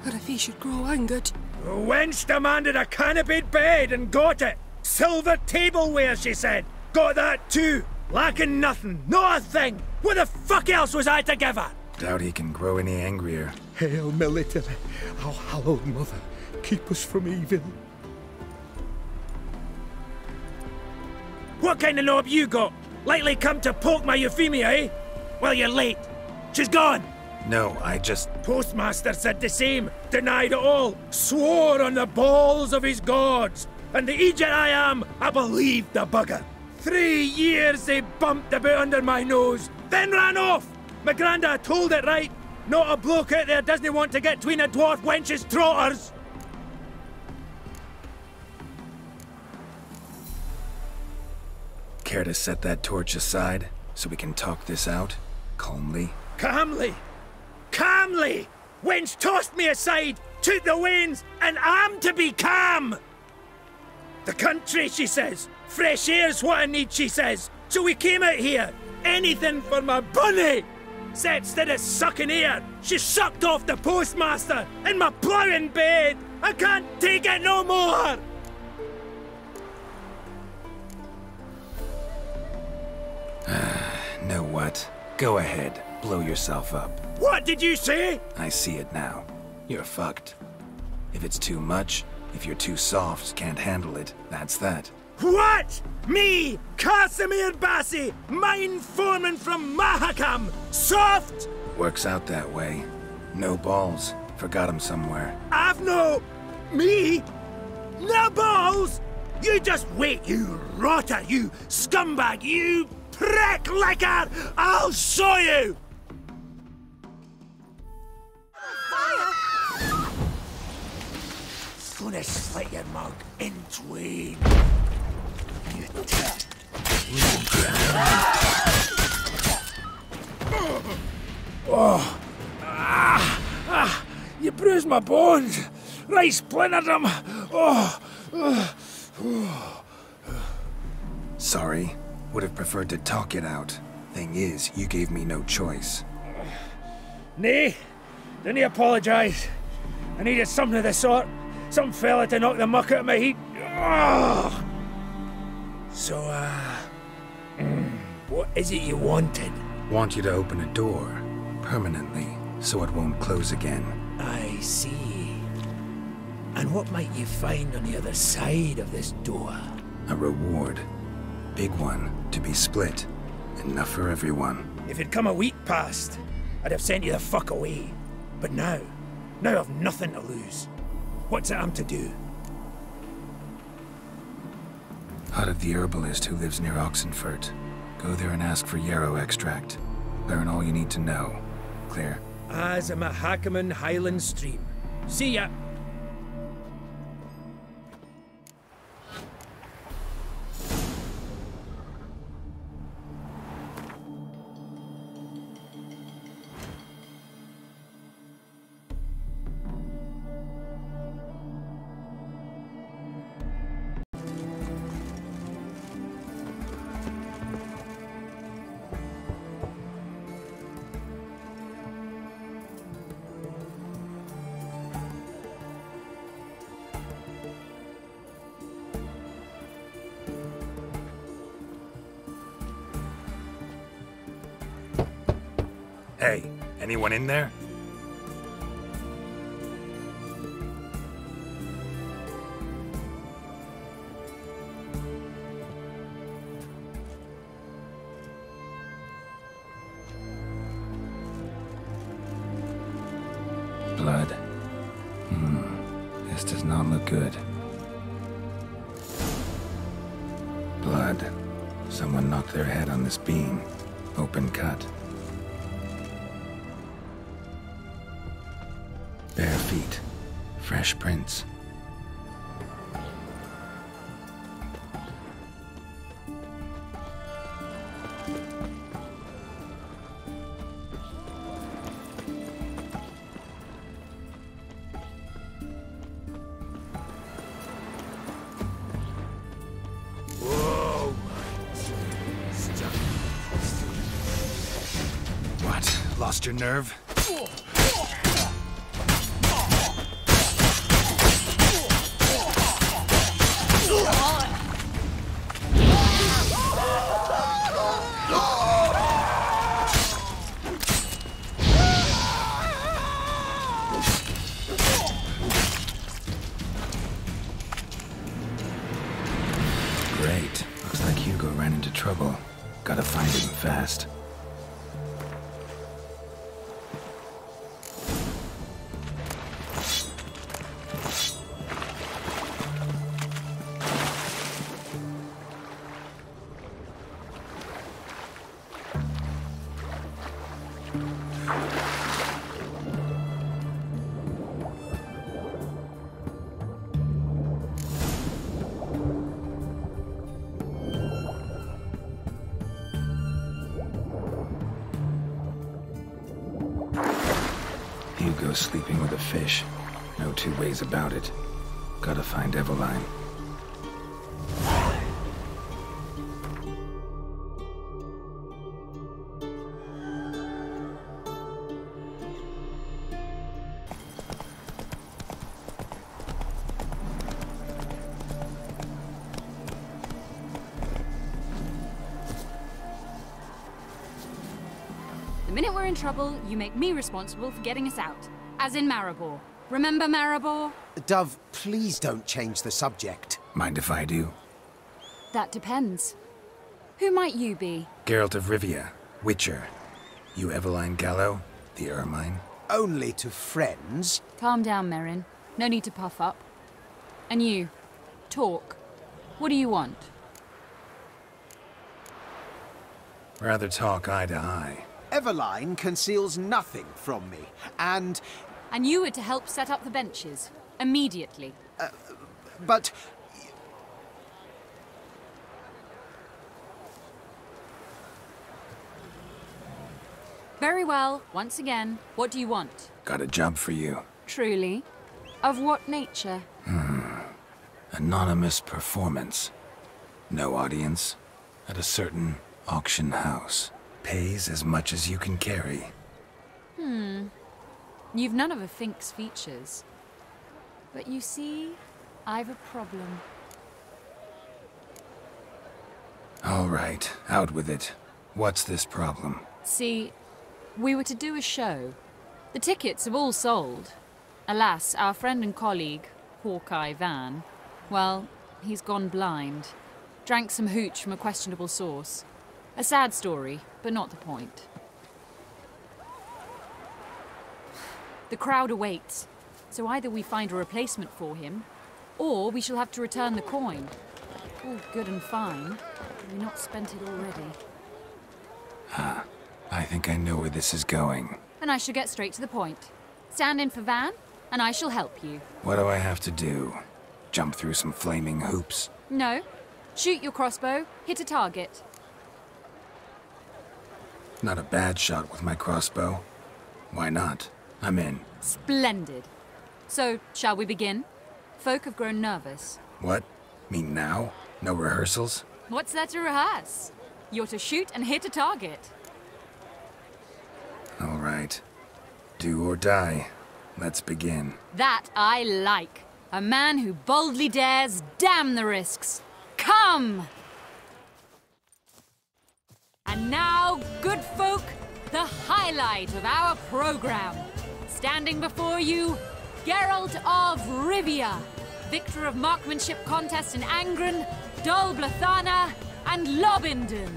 But if he should grow angered... The wench demanded a canopied bed and got it. Silver tableware, she said. Got that too. Lacking nothing, not a thing. What the fuck else was I to give her? Doubt he can grow any angrier. Hail Military, our hallowed mother, keep us from evil. What kind of knob you got? Likely come to poke my Euphemia, eh? Well, you're late. She's gone. No, I just... Postmaster said the same. Denied it all. Swore on the balls of his gods. And the Egypt I am, I believed the bugger. 3 years they bumped about under my nose, then ran off. My granda told it right. Not a bloke out there doesn't want to get between a dwarf wench's trotters. Care to set that torch aside, so we can talk this out? Calmly? Calmly! Calmly! Wench tossed me aside, took the reins, and I'm to be calm! The country, she says. Fresh air's what I need, she says. So we came out here. Anything for my bunny! Said instead of sucking air, she sucked off the postmaster in my ploughing bed! I can't take it no more! Know what? Go ahead. Blow yourself up. What did you say? I see it now. You're fucked. If it's too much, if you're too soft, can't handle it, that's that. What? Me, Casimir Bassi, mine foreman from Mahakam, soft? Works out that way. No balls. Forgot him somewhere. I've no... Me? No balls? You just wait, you rotter, you scumbag, you prick licker! I'll show you! Gonna slit your mug in twain. You Oh! You bruised my bones! Right splintered them! Sorry. Would have preferred to talk it out. Thing is, you gave me no choice. Nay, didn't you apologise? I needed something of the sort. Some fella to knock the muck out of my heat. So, what is it you wanted? Want you to open a door. Permanently, so it won't close again. I see. And what might you find on the other side of this door? A reward. Big one, to be split. Enough for everyone. If it'd come a week past, I'd have sent you the fuck away. But now I've nothing to lose. What's it I'm to do? Hut of the herbalist who lives near Oxenfurt. Go there and ask for yarrow extract. Learn all you need to know. Clear? As a Mahakaman Highland Stream. See ya! Hey, anyone in there? Blood. This does not look good. Blood. Someone knocked their head on this beam. Open cut. Bare feet. Fresh prints. Lost your nerve? Great. Looks like Hugo ran into trouble. Gotta find him fast. Hugo's sleeping with a fish. No two ways about it. Gotta find Eveline. The minute we're in trouble, you make me responsible for getting us out. As in Maribor. Remember Maribor? Dove, please don't change the subject. Mind if I do? That depends. Who might you be? Geralt of Rivia, Witcher. You Eveline Gallo, the Ermine? Only to friends. Calm down, Merrin. No need to puff up. And you, talk. What do you want? Rather talk eye to eye. Eveline conceals nothing from me, and... And you were to help set up the benches. Immediately. But... Very well. Once again, what do you want? Got a job for you. Truly? Of what nature? Anonymous performance. No audience. At a certain auction house. Pays as much as you can carry. You've none of a Fink's features. But you see, I've a problem. All right, out with it. What's this problem? See, we were to do a show. The tickets have all sold. Alas, our friend and colleague, Hawkeye Van, well, he's gone blind. Drank some hooch from a questionable source. A sad story, but not the point. The crowd awaits, so either we find a replacement for him, or we shall have to return the coin. All good and fine, but we've not spent it already. I think I know where this is going. And I shall get straight to the point. Stand in for Van, and I shall help you. What do I have to do? Jump through some flaming hoops? No. Shoot your crossbow, hit a target. Not a bad shot with my crossbow. Why not? I'm in. Splendid. So, shall we begin? Folk have grown nervous. What? Mean now? No rehearsals? What's there to rehearse? You're to shoot and hit a target. All right. Do or die. Let's begin. That I like. A man who boldly dares, damn the risks. Come! And now, good folk, the highlight of our program. Standing before you, Geralt of Rivia, victor of marksmanship contest in Angren, Dol Blathana, and Lobindon.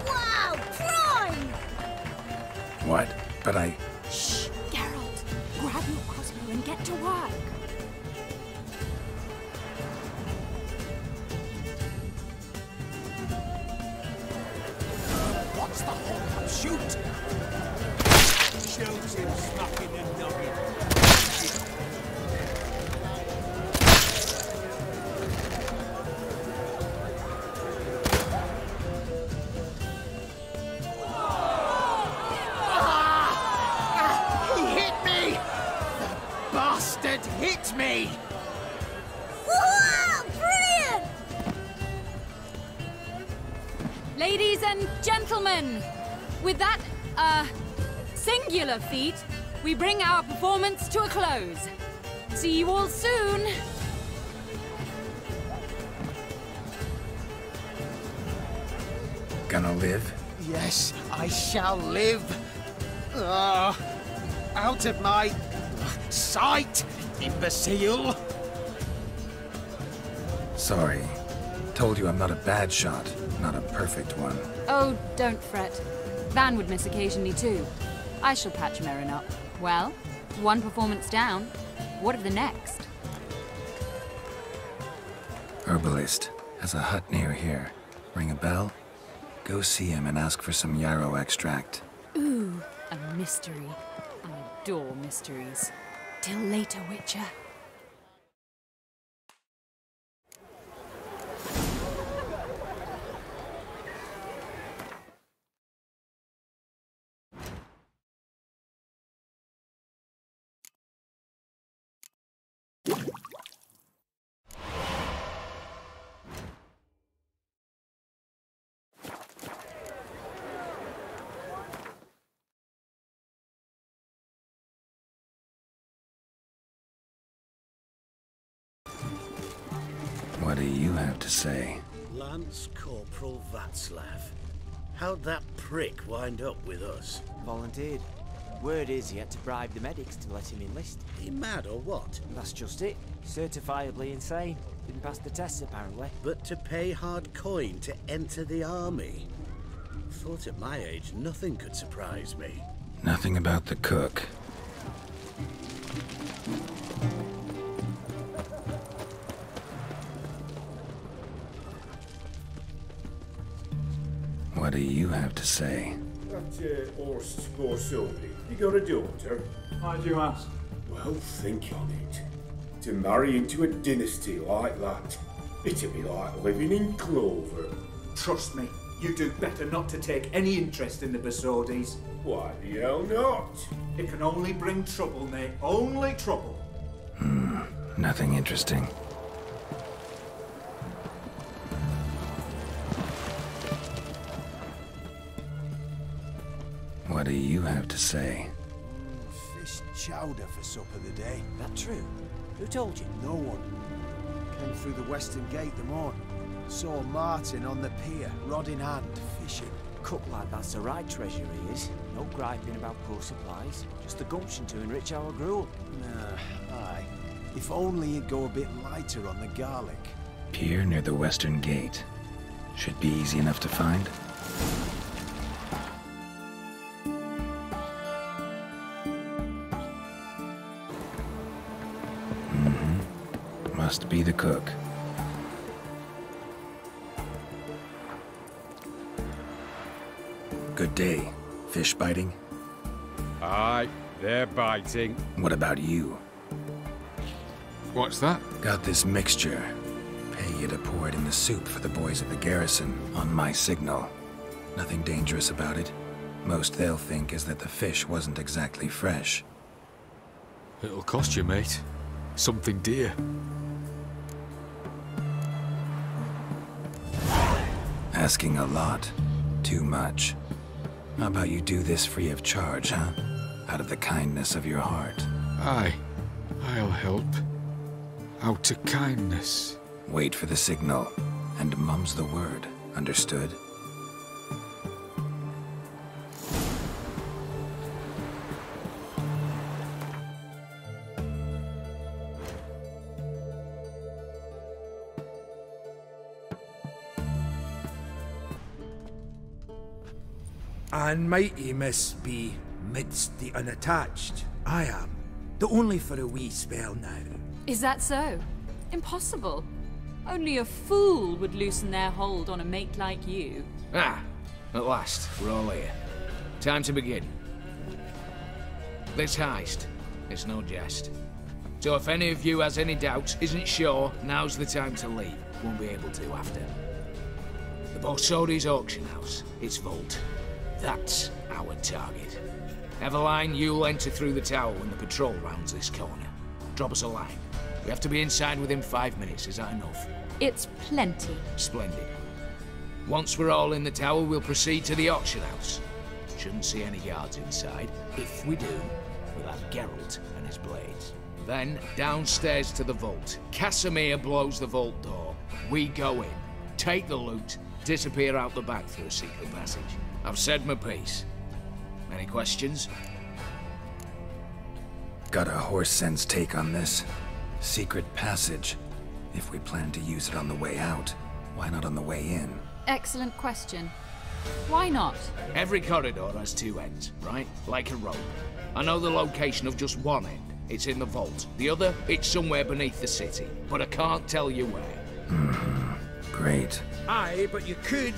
Wow, prime! What? But I... Shh, Geralt. Grab your crossbow and get to work. What's the hold up? Shoot! Shows him smacking and nugget. He hit me! The bastard hit me! Wow, brilliant! Ladies and gentlemen, with that, singular feat, we bring our performance to a close. See you all soon! Gonna live? Yes, I shall live. Out of my sight, imbecile! Sorry. Told you I'm not a bad shot, not a perfect one. Oh, don't fret. Van would miss occasionally too. I shall patch Merrin up. Well, one performance down. What of the next? Herbalist has a hut near here. Ring a bell? Go see him and ask for some yarrow extract. Ooh, a mystery. I adore mysteries. Till later, Witcher. What do you have to say? Lance Corporal Václav. How'd that prick wind up with us? Volunteered. Word is he had to bribe the medics to let him enlist. He mad or what? That's just it. Certifiably insane. Didn't pass the tests apparently. But to pay hard coin to enter the army? Thought at my age nothing could surprise me. Nothing about the cook. What do you have to say? That horse or somebody. You got a daughter? Why'd you ask? Well, think on it. To marry into a dynasty like that, it'd be like living in clover. Trust me, you do better not to take any interest in the Besodis. Why the hell not? It can only bring trouble, mate. Only trouble. Nothing interesting. What do you have to say? Fish chowder for supper today. That true? Who told you? No one. Came through the western gate the morning. Saw Martin on the pier, rod in hand, fishing. Cook like that's the right treasure he is. No griping about poor supplies. Just the gumption to enrich our gruel. Aye. If only he'd go a bit lighter on the garlic. Pier near the western gate. Should be easy enough to find. Must be the cook. Good day. Fish biting? Aye, they're biting. What about you? What's that? Got this mixture. Pay you to pour it in the soup for the boys at the garrison, on my signal. Nothing dangerous about it. Most they'll think is that the fish wasn't exactly fresh. It'll cost you, mate. Something dear. Asking a lot. Too much. How about you do this free of charge, huh? Out of the kindness of your heart. Aye, I'll help. Out of kindness. Wait for the signal, and mum's the word. Understood? And mighty miss be midst the unattached. I am. Though only for a wee spell now. Is that so? Impossible. Only a fool would loosen their hold on a mate like you. Ah, at last, we're all here. Time to begin. This heist, it's no jest. So if any of you has any doubts, isn't sure, now's the time to leave. Won't be able to after. The Borsodi's auction house, its vault. That's our target. Eveline, you'll enter through the tower when the patrol rounds this corner. Drop us a line. We have to be inside within 5 minutes, is that enough? It's plenty. Splendid. Once we're all in the tower, we'll proceed to the auction house. Shouldn't see any guards inside. If we do, we'll have Geralt and his blades. Then, downstairs to the vault. Casimir blows the vault door. We go in, take the loot, disappear out the back through a secret passage. I've said my piece. Any questions? Got a horse sense take on this. Secret passage. If we plan to use it on the way out, why not on the way in? Excellent question. Why not? Every corridor has two ends, right? Like a rope. I know the location of just one end. It's in the vault. The other, it's somewhere beneath the city. But I can't tell you where. Great. Aye, but you could.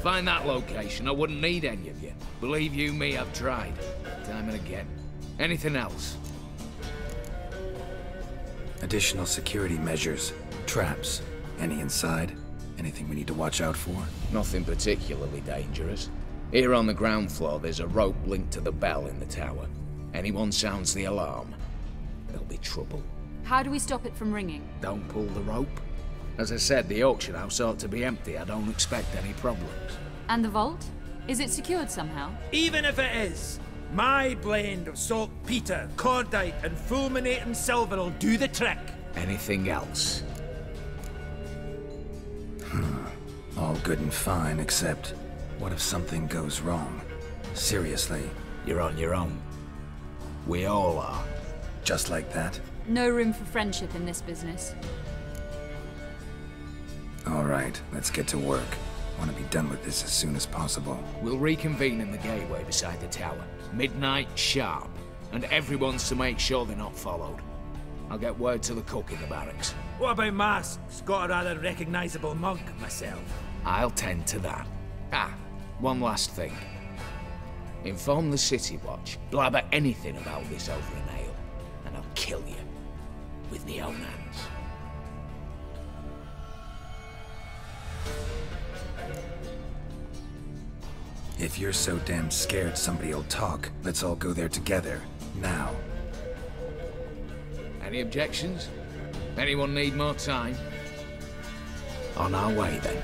Find that location, I wouldn't need any of you. Believe you me, I've tried. Time and again. Anything else? Additional security measures. Traps. Any inside? Anything we need to watch out for? Nothing particularly dangerous. Here on the ground floor, there's a rope linked to the bell in the tower. Anyone sounds the alarm, there'll be trouble. How do we stop it from ringing? Don't pull the rope. As I said, the auction house ought to be empty. I don't expect any problems. And the vault? Is it secured somehow? Even if it is, my blend of saltpeter, cordite, and fulminating silver will do the trick. Anything else? All good and fine, except what if something goes wrong? Seriously. You're on your own. We all are. Just like that? No room for friendship in this business. All right, let's get to work. Want to be done with this as soon as possible. We'll reconvene in the gateway beside the tower. Midnight sharp. And everyone's to make sure they're not followed. I'll get word to the cook in the barracks. What about masks? Got a rather recognisable mug myself. I'll tend to that. Ah, one last thing. Inform the City Watch. Blabber anything about this over an ale, and I'll kill you. With my own hands. If you're so damn scared somebody'll talk, let's all go there together. Now. Any objections? Anyone need more time? On our way, then.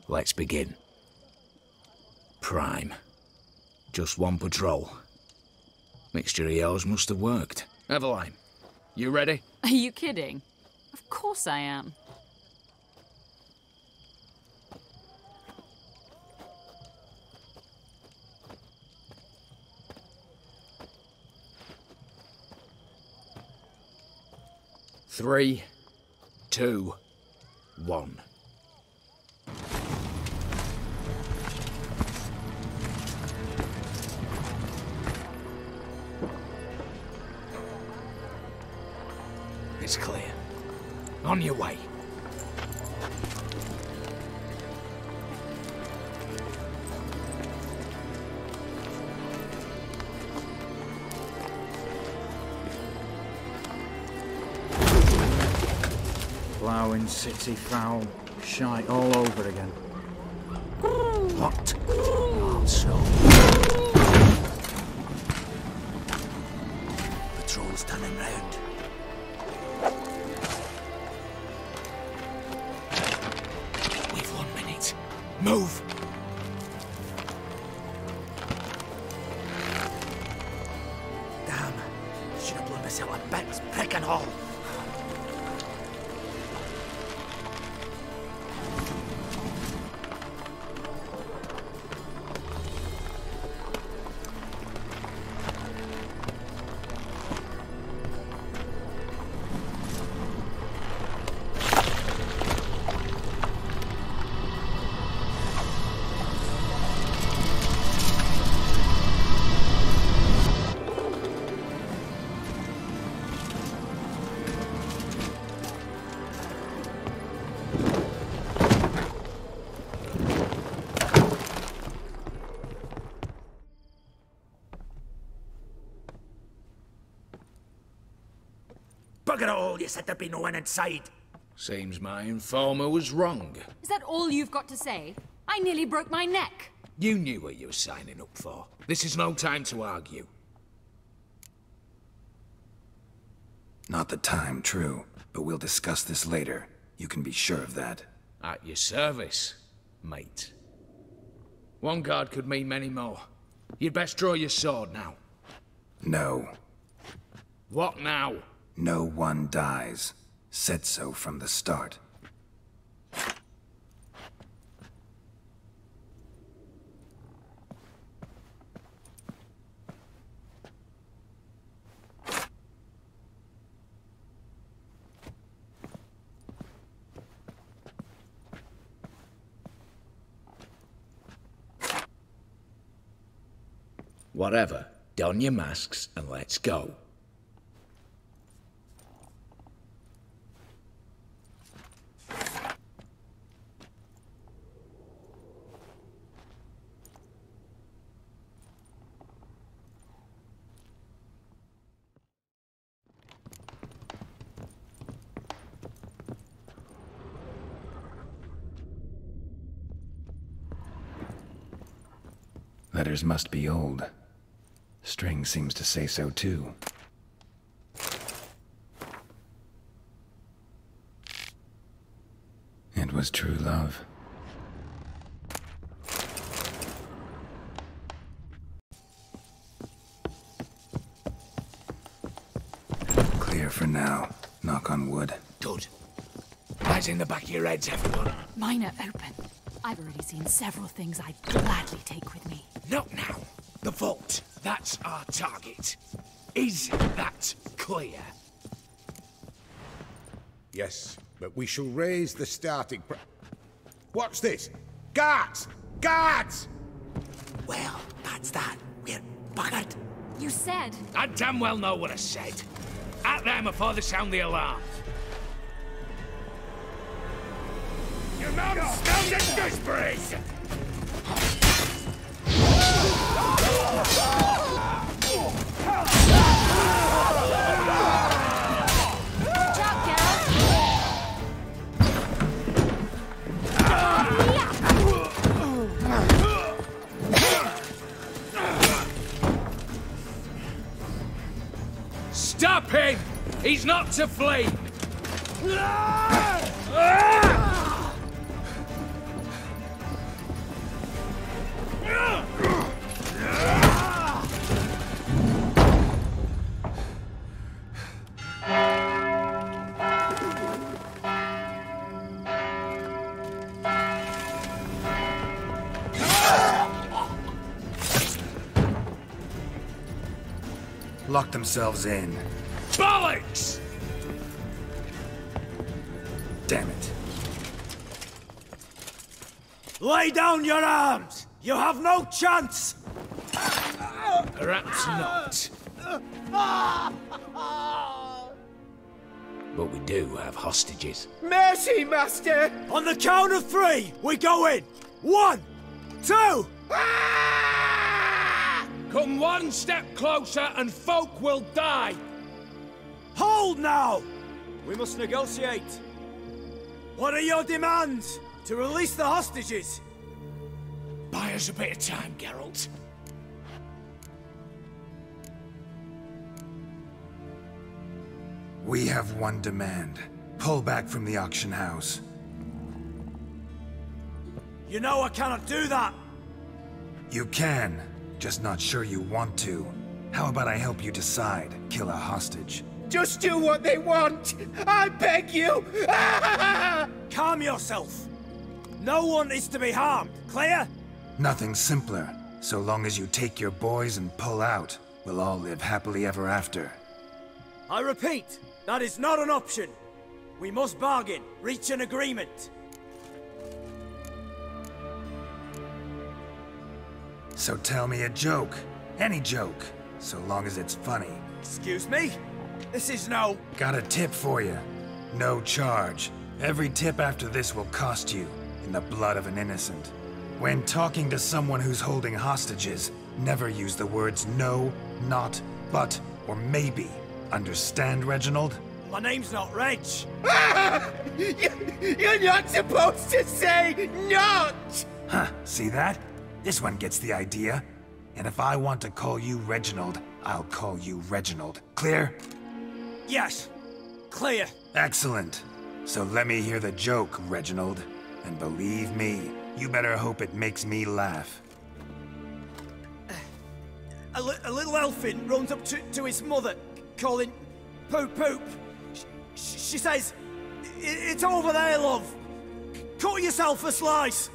Let's begin. Prime. Just one patrol. Mixture of yours must have worked. Eveline, you ready? Are you kidding? Of course I am. Three, 2, 1. It's clear. On your way. Ploughing city foul. Shite all over again. What? Also. Patrol's turning round. Move! Damn. Should have blown myself a bits, prick and all. After all, you said there'd be no one inside. Seems my informer was wrong. Is that all you've got to say? I nearly broke my neck. You knew what you were signing up for. This is no time to argue. Not the time, true. But we'll discuss this later. You can be sure of that. At your service, mate. One guard could mean many more. You'd best draw your sword now. No. What now? No one dies. Said so from the start. Whatever. Don your masks and let's go. Letters must be old. String seems to say so too. It was true love. Clear for now. Knock on wood. Good. Eyes in the back of your heads, everyone. Mine are open. I've already seen several things I'd gladly take with me. Not now. The vault. That's our target. Is that clear? Yes, but we shall raise the starting What's this? Guards! Guards! Well, that's that. We're buggered. You said... I damn well know what I said. At them before they sound the alarm. Your mum smells of gooseberries! Stop him! He's not to flee! Lock themselves in. Bollocks! Damn it. Lay down your arms! You have no chance! Perhaps not. But we do have hostages. Mercy, Master! On the count of 3, we go in! 1, 2... Come one step closer and folk will die! Hold now! We must negotiate. What are your demands? To release the hostages? Buy us a bit of time, Geralt. We have one demand. Pull back from the auction house. You know I cannot do that! You can, just not sure you want to. How about I help you decide? Kill a hostage. Just do what they want! I beg you! Calm yourself! No one is to be harmed, clear? Nothing simpler. So long as you take your boys and pull out, we'll all live happily ever after. I repeat, that is not an option. We must bargain, reach an agreement. So tell me a joke. Any joke. So long as it's funny. Excuse me? This is no... Got a tip for you. No charge. Every tip after this will cost you, in the blood of an innocent. When talking to someone who's holding hostages, never use the words no, not, but, or maybe. Understand, Reginald? My name's not Reg. You're not supposed to say not! Huh, see that? This one gets the idea. And if I want to call you Reginald, I'll call you Reginald. Clear? Yes. Clear. Excellent. So let me hear the joke, Reginald. And believe me, you better hope it makes me laugh. A little elfin runs up to his mother, calling Poop Poop. She says, "It's over there, love. Cut yourself a slice."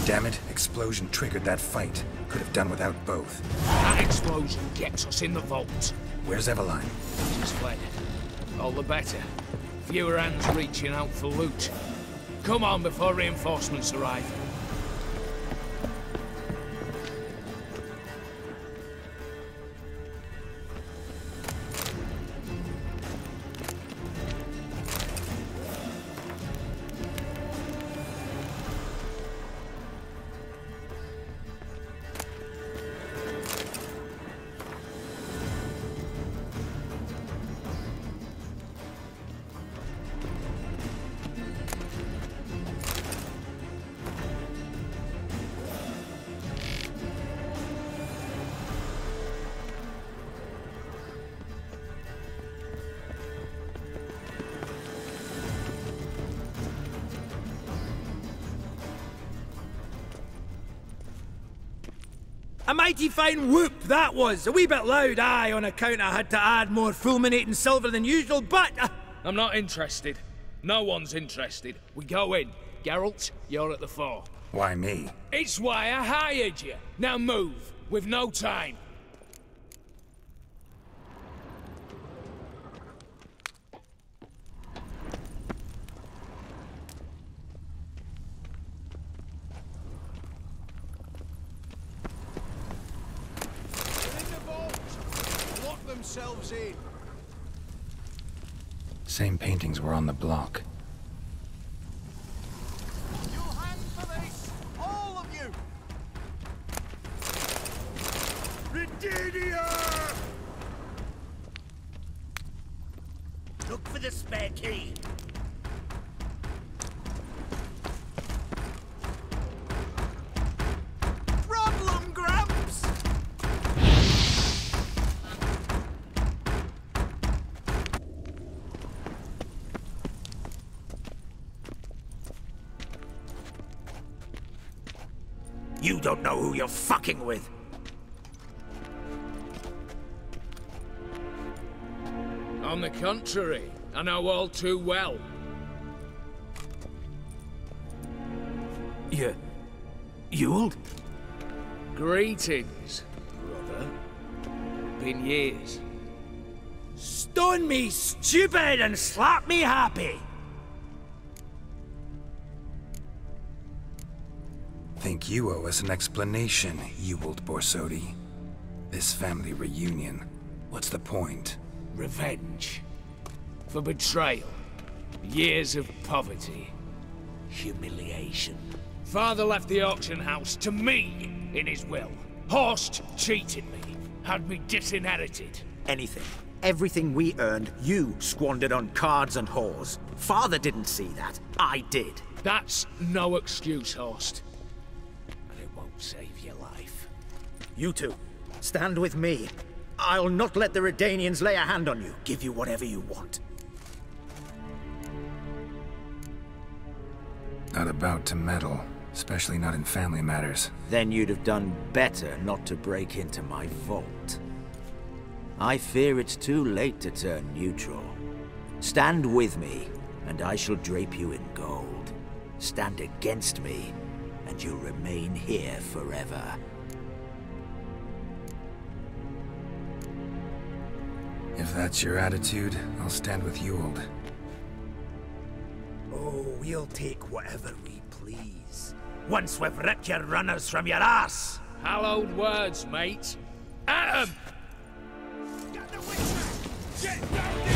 Damn it, explosion triggered that fight. Could have done without both. That explosion gets us in the vault. Where's Eveline? She's fled. All the better. Fewer hands reaching out for loot. Come on before reinforcements arrive. A mighty fine whoop that was. A wee bit loud, aye, on account I had to add more fulminating silver than usual, but... I'm not interested. No one's interested. We go in. Geralt, you're at the fore. Why me? It's why I hired you. Now move. We've no time. Themselves in. Same paintings were on the block. You'll hang for this, all of you. Ridinia! Look for the spare key. Problem, Gramps! You don't know who you're fucking with. On the contrary, I know all too well. You old? Greetings, brother. Been years. Stone me stupid and slap me happy. Think you owe us an explanation, you old Borsodi. This family reunion, what's the point? Revenge. For betrayal. Years of poverty. Humiliation. Father left the auction house to me in his will. Horst cheated me. Had me disinherited. Anything. Everything we earned, you squandered on cards and whores. Father didn't see that. I did. That's no excuse, Horst. Save your life. You two, stand with me. I'll not let the Redanians lay a hand on you. Give you whatever you want. Not about to meddle, especially not in family matters. Then you'd have done better not to break into my vault. I fear it's too late to turn neutral. Stand with me, and I shall drape you in gold. Stand against me, and you'll remain here forever. that's your attitude, I'll stand with Ewald. Oh, we'll take whatever we please. Once we've ripped your runners from your ass! Hallowed words, mate. At 'em! Get the witcher! Get down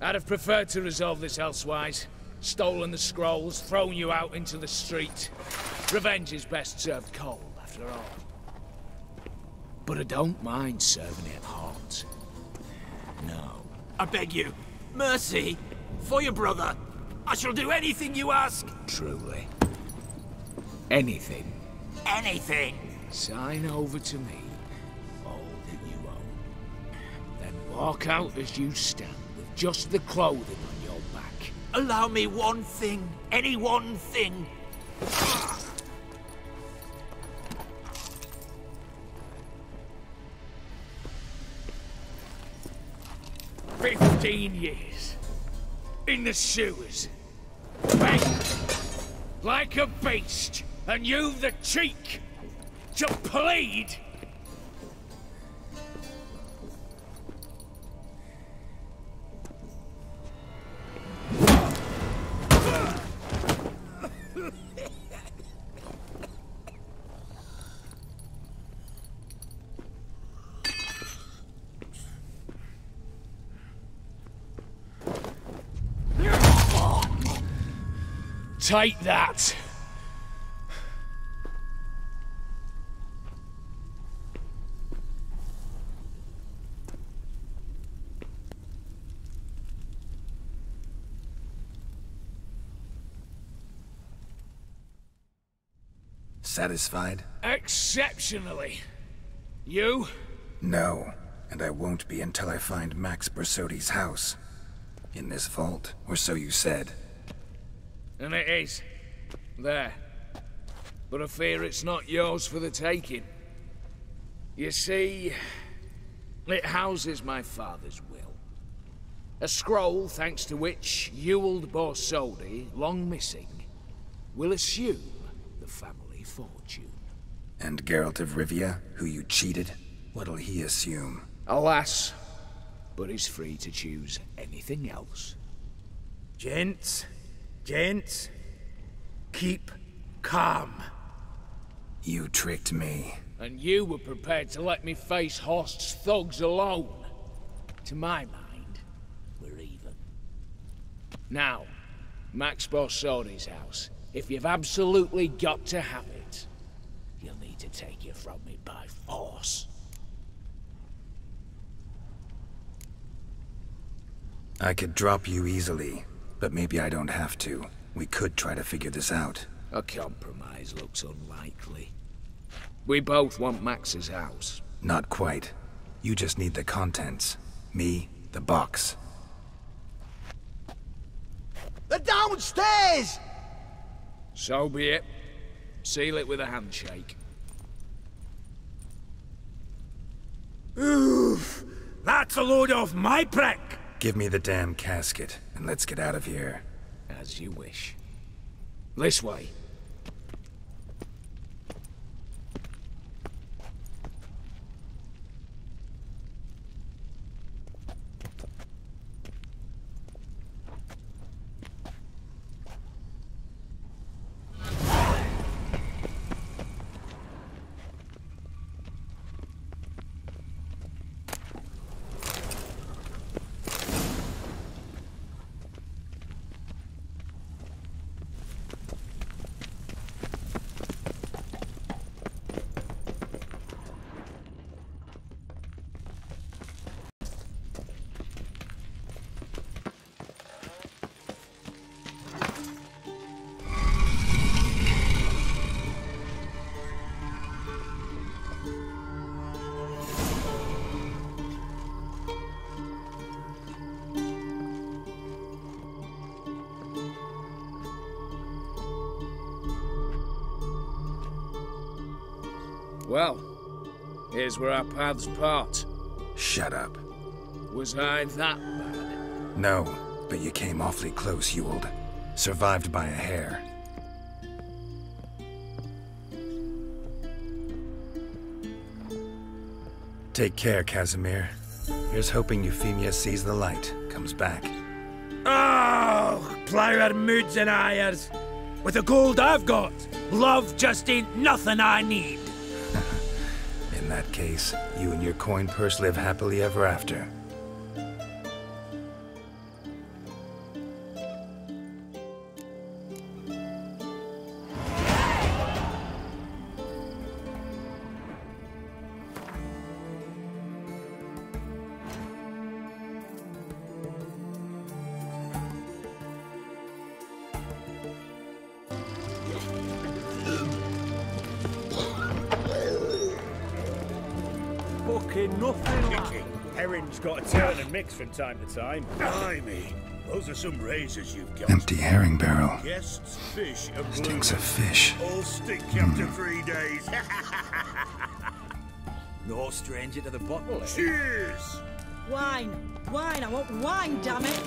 I'd have preferred to resolve this elsewise. Stolen the scrolls, thrown you out into the street. Revenge is best served cold, after all. But I don't mind serving it hot. No. I beg you, mercy, for your brother. I shall do anything you ask. Truly. Anything. Anything. Sign over to me all that you own. Then walk out as you stand. Just the clothing on your back. Allow me one thing. Any one thing. 15 years. In the sewers. Begged. Like a beast. And you've the cheek to plead. Take that! Satisfied? Exceptionally. You? No, and I won't be until I find Max Bersodi's house. In this vault, or so you said. And it is. There. But I fear it's not yours for the taking. You see, it houses my father's will. A scroll thanks to which Ewald Borsodi, long missing, will assume the family fortune. And Geralt of Rivia, who you cheated, what'll he assume? Alas, but he's free to choose anything else. Gents, keep calm. You tricked me. And you were prepared to let me face Host's thugs alone. To my mind, we're even. Now, Max Borsodi's house. If you've absolutely got to have it, you'll need to take it from me by force. I could drop you easily, but maybe I don't have to. We could try to figure this out. A compromise looks unlikely. We both want Max's house. Not quite. You just need the contents. Me, the box. They're downstairs! So be it. Seal it with a handshake. Oof! That's a load off my prick! Give me the damn casket, and let's get out of here. As you wish. This way. Well, here's where our paths part. Shut up. Was I that bad? No, but you came awfully close, Ewald. Survived by a hair. Take care, Casimir. Here's hoping Euphemia sees the light, comes back. Oh, plough moods and hires. With the gold I've got, love just ain't nothing I need. In that case, you and your coin purse live happily ever after. Nothing like. Herring's got a turn and mix from time to time. Blimey, those are some razors you've got. Empty herring barrel. Guests, fish, and Stinks of fish. All stink after 3 days. No stranger to the bottle, eh? Cheers! Wine! Wine! I want wine, damn it!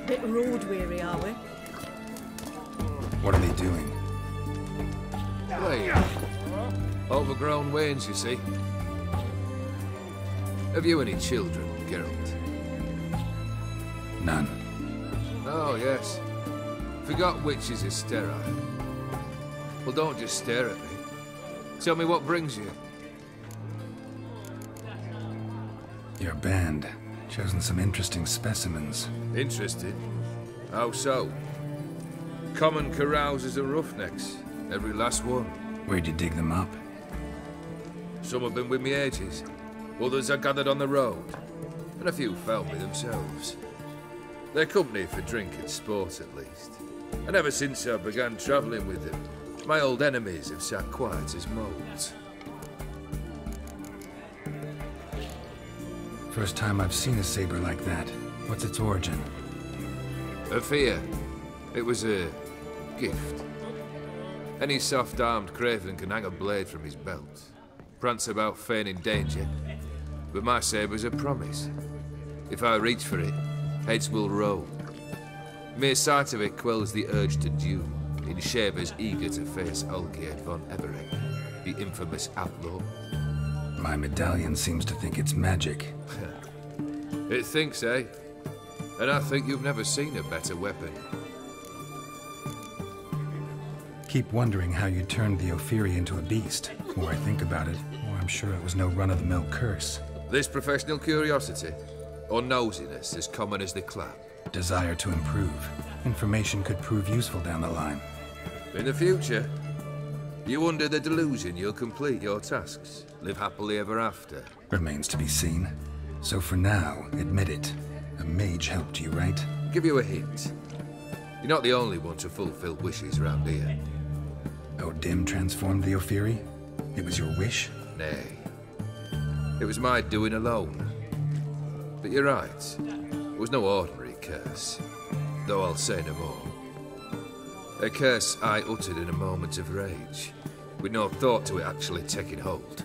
Bit road weary, are we? What are they doing? Wait. Overgrown wains, you see. Have you any children, Geralt? None. Oh, yes. Forgot witches are sterile. Well, don't just stare at me. Tell me what brings you. Your band. Chosen some interesting specimens. Interested? How so? Common carousers and roughnecks. Every last one. Where'd you dig them up? Some have been with me ages. Others I gathered on the road. And a few found me themselves. They're company for drink and sport, at least. And ever since I began travelling with them, my old enemies have sat quiet as moles. First time I've seen a saber like that. What's its origin? A fear. It was a gift. Any soft-armed craven can hang a blade from his belt, prance about feigning danger, but my saber's a promise. If I reach for it, heads will roll. Mere sight of it quells the urge to duel, in shavers eager to face Olgierd von Everett, the infamous outlaw. My medallion seems to think it's magic. It thinks, eh? And I think you've never seen a better weapon. Keep wondering how you turned the Ophiri into a beast. The more I think about it, the more I'm sure it was no run-of-the-mill curse. This professional curiosity, or nosiness as common as the clap? Desire to improve. Information could prove useful down the line. In the future, you under the delusion you'll complete your tasks, live happily ever after. Remains to be seen. So for now, admit it. A mage helped you, right? Give you a hint. You're not the only one to fulfill wishes round here. Dim transformed the Ophiri? It was your wish? Nay. It was my doing alone. But you're right. It was no ordinary curse. Though I'll say no more. A curse I uttered in a moment of rage, with no thought to it actually taking hold.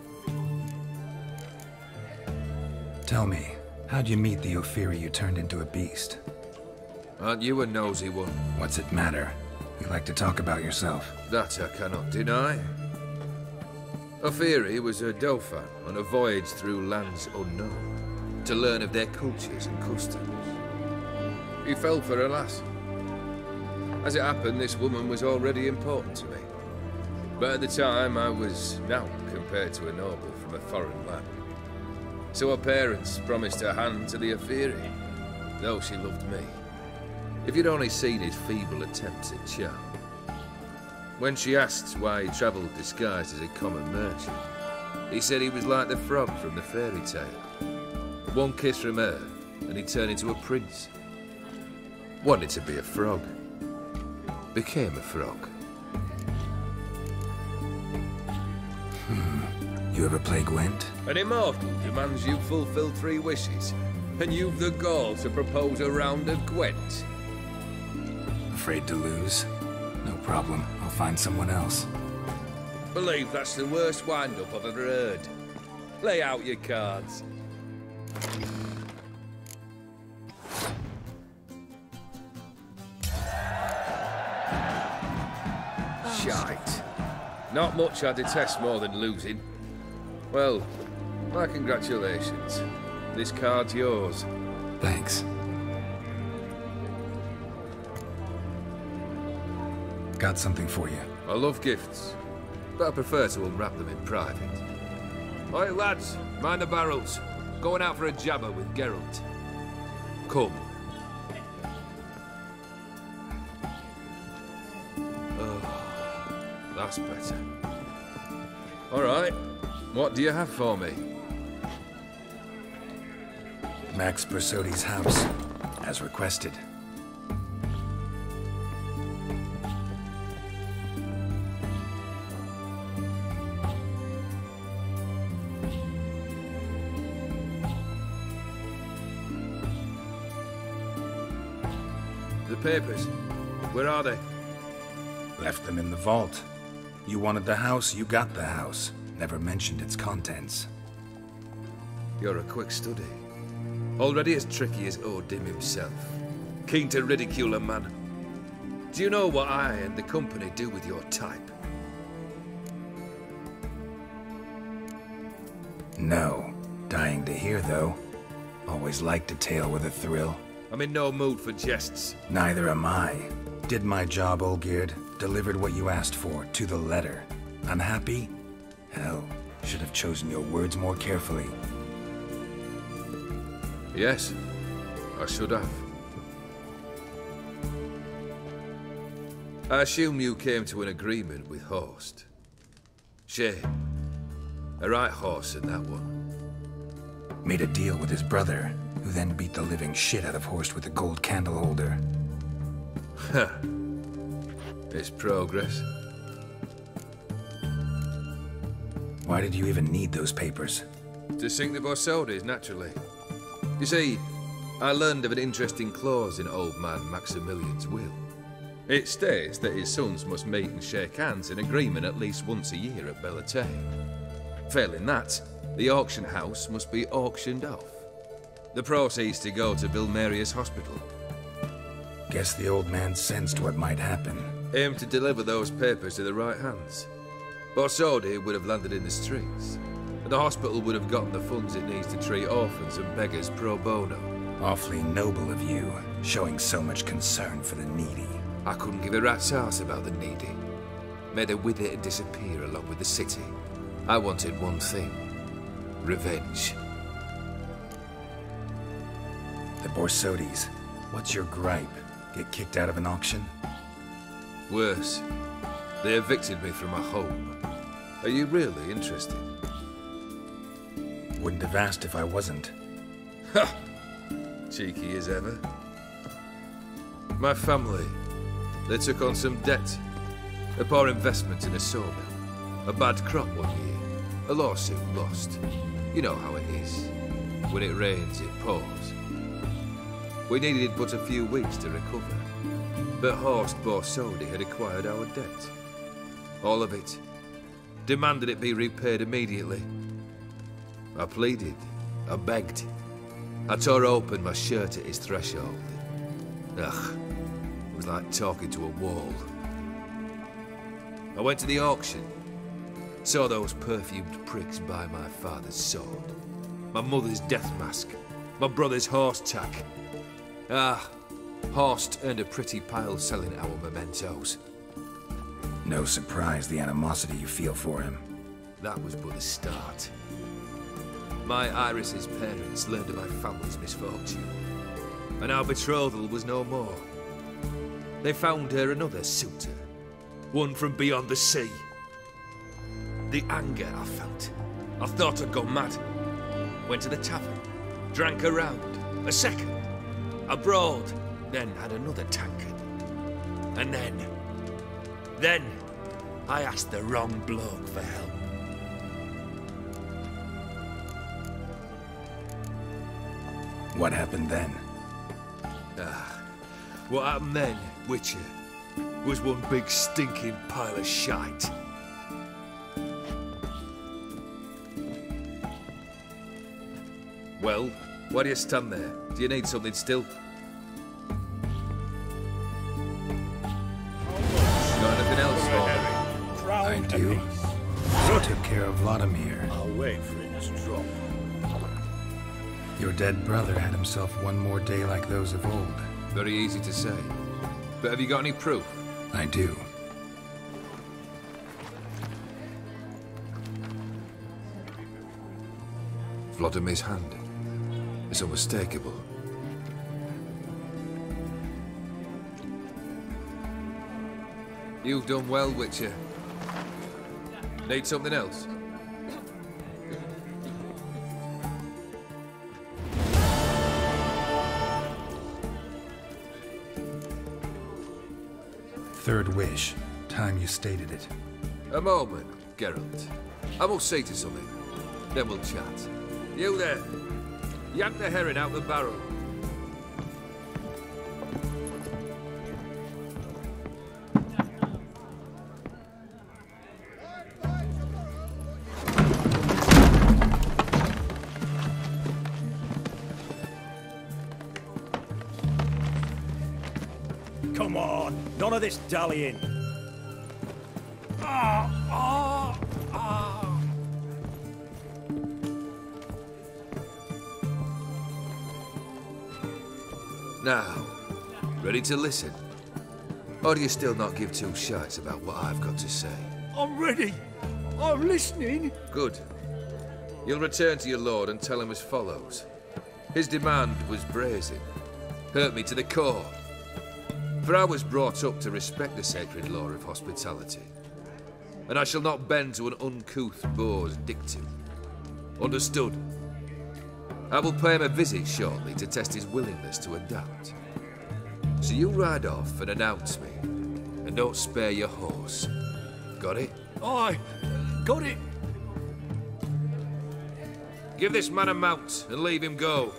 Tell me, how'd you meet the Ophiri you turned into a beast? Aren't you a nosy one? What's it matter? You like to talk about yourself. That I cannot deny. Ophiri was a Dauphin on a voyage through lands unknown, to learn of their cultures and customs. He fell for a lass. As it happened, this woman was already important to me. But at the time, I was naught compared to a noble from a foreign land. So her parents promised her hand to the Ophiri, though she loved me. If you'd only seen his feeble attempts at charm. When she asked why he travelled disguised as a common merchant, he said he was like the frog from the fairy tale. One kiss from her, and he turned into a prince. Wanted to be a frog. Became a frog. You ever play Gwent? An immortal demands you fulfill 3 wishes, and you've the gall to propose a round of Gwent. Afraid to lose? No problem. I'll find someone else. Believe that's the worst wind-up I've ever heard. Lay out your cards. Shite. Not much I detest more than losing. Well, my congratulations. This card's yours. Thanks. Got something for you. I love gifts, but I prefer to unwrap them in private. Oi, lads, mind the barrels. Going out for a jabber with Geralt. Come. Oh, that's better. All right, what do you have for me? Max Bersodi's house, as requested. The papers, where are they? Left them in the vault. You wanted the house, you got the house. Never mentioned its contents. You're a quick study. Already as tricky as Odin himself. Keen to ridicule a man. Do you know what I and the company do with your type? No. Dying to hear, though. Always liked a tale with a thrill. I'm in no mood for jests. Neither am I. Did my job, Olgierd. Delivered what you asked for, to the letter. Unhappy? Hell, should have chosen your words more carefully. Yes, I should have. I assume you came to an agreement with Horst. Shame. A right horse in that one. Made a deal with his brother, who then beat the living shit out of Horst with a gold candle holder. Huh. It's progress. Why did you even need those papers? To sink the Borsodis, naturally. You see, I learned of an interesting clause in old man Maximilian's will. It states that his sons must meet and shake hands in agreement at least once a year at Bellatane. Failing that, the auction house must be auctioned off. The proceeds to go to Bill Marius Hospital. Guess the old man sensed what might happen. Aimed to deliver those papers to the right hands. Borsodi would have landed in the streets, and the hospital would have gotten the funds it needs to treat orphans and beggars pro bono. Awfully noble of you, showing so much concern for the needy. I couldn't give a rat's ass about the needy. Made her wither and disappear along with the city. I wanted one thing. Revenge. The Borsodis. What's your gripe? Get kicked out of an auction? Worse. They evicted me from my home. Are you really interested? Wouldn't have asked if I wasn't. Ha! Cheeky as ever. My family, they took on some debt. A poor investment in a sawmill. A bad crop one year. A lawsuit lost. You know how it is. When it rains, it pours. We needed but a few weeks to recover. But Horst Borsodi had acquired our debt. All of it. Demanded it be repaid immediately. I pleaded. I begged. I tore open my shirt at his threshold. Ugh. It was like talking to a wall. I went to the auction. Saw those perfumed pricks buy my father's sword. My mother's death mask. My brother's horse tack. Ah, Horst earned a pretty pile selling our mementos. No surprise the animosity you feel for him. That was but the start. My Iris's parents learned of my family's misfortune, and our betrothal was no more. They found her another suitor, one from beyond the sea. The anger I felt, I thought I'd gone mad. Went to the tavern, drank a round, a second, abroad, then had another tankard. And then I asked the wrong bloke for help. What happened then? What happened then, Witcher? was one big stinking pile of shite. Well, why do you stand there? Do you need something still? Got anything else for me? I do. I took care of Vladimir. I'll wait for it to drop. Your dead brother had himself one more day like those of old. Very easy to say. But have you got any proof? I do. Vladimir's hand. It's unmistakable. You've done well, Witcher. Need something else? Third wish. Time you stated it. A moment, Geralt. I must see to something. Then we'll chat. You there. Yank the herring out the barrel. Come on, none of this dallying. Now, ready to listen? Or do you still not give two shites about what I've got to say? I'm ready. I'm listening. Good. You'll return to your lord and tell him as follows. His demand was brazen. Hurt me to the core. For I was brought up to respect the sacred law of hospitality. And I shall not bend to an uncouth boor's dictum. Understood? I will pay him a visit shortly to test his willingness to adapt. So you ride off and announce me, and don't spare your horse. Got it? Aye, got it. Give this man a mount and leave him go.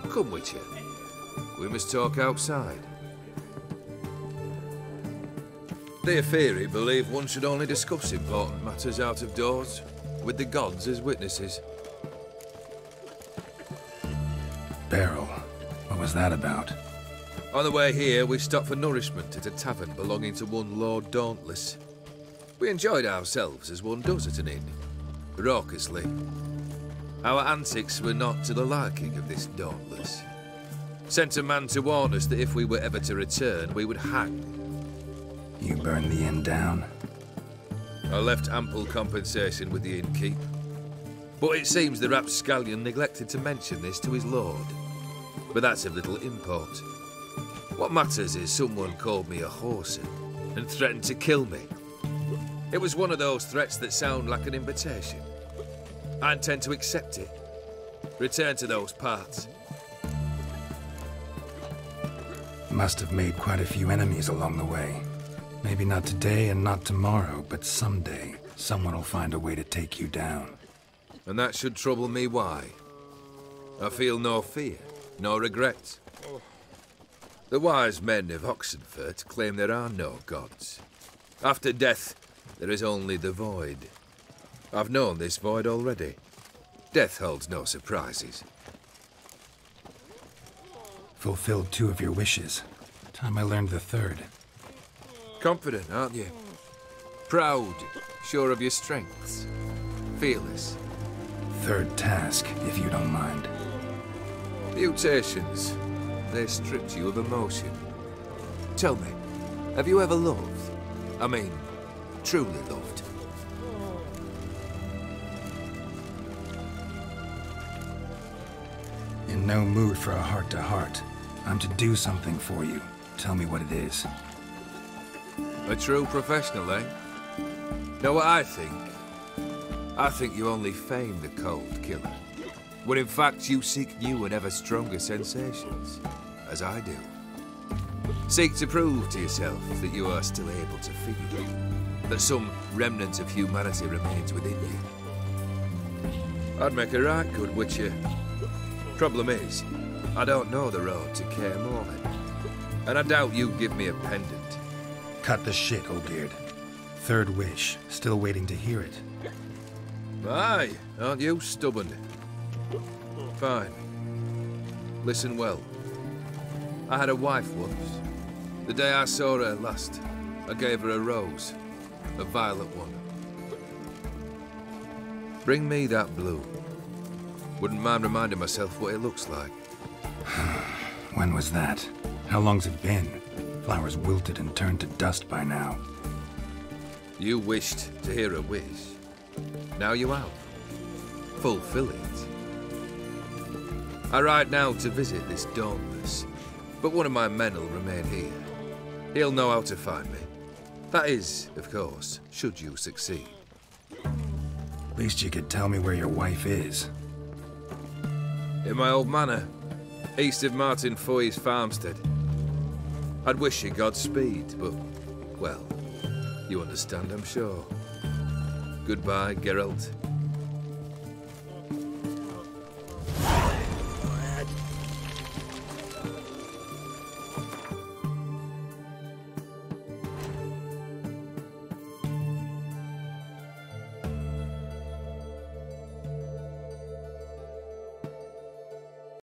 Come, Witcher. We must talk outside. The Ep4 believe one should only discuss important matters out of doors, with the gods as witnesses. Barrel. What was that about? On the way here, we stopped for nourishment at a tavern belonging to one Lord Dauntless. We enjoyed ourselves as one does at an inn, raucously. Our antics were not to the liking of this Dauntless. Sent a man to warn us that if we were ever to return, we would hang. You burned the inn down? I left ample compensation with the innkeep. But it seems the rapscallion neglected to mention this to his lord. But that's of little import. What matters is someone called me a whoreson and threatened to kill me. It was one of those threats that sound like an invitation. I intend to accept it. Return to those parts. Must have made quite a few enemies along the way. Maybe not today and not tomorrow, but someday, someone will find a way to take you down. And that should trouble me why? I feel no fear, no regret. The wise men of Oxenfurt claim there are no gods. After death, there is only the void. I've known this void already. Death holds no surprises. Fulfilled 2 of your wishes. Time I learned the 3rd. Confident, aren't you? Proud, sure of your strengths. Fearless. 3rd task, if you don't mind. Mutations. They stripped you of emotion. Tell me, have you ever loved? I mean, truly loved? In no mood for a heart-to-heart. I'm to do something for you. Tell me what it is. A true professional, eh? Know what I think? I think you only feign the cold killer, when in fact you seek new and ever stronger sensations, as I do. Seek to prove to yourself that you are still able to feel, that some remnant of humanity remains within you. I'd make a right good Witcher. Problem is, I don't know the road to Care Morhen. And I doubt you'd give me a pendant. Cut the shit, Olgierd. Third wish. Still waiting to hear it. Aye, aren't you stubborn? Fine. Listen well. I had a wife once. The day I saw her last, I gave her a rose. A violet one. Bring me that blue. Wouldn't mind reminding myself what it looks like. When was that? How long's it been? Flowers wilted and turned to dust by now. You wished to hear a wish. Now you have. Fulfill it. I ride now to visit this Dauntless, but one of my men will remain here. He'll know how to find me. That is, of course, should you succeed. Least you could tell me where your wife is. In my old manor, east of Martin Foy's farmstead. I'd wish you Godspeed, but, well, you understand, I'm sure. Goodbye, Geralt.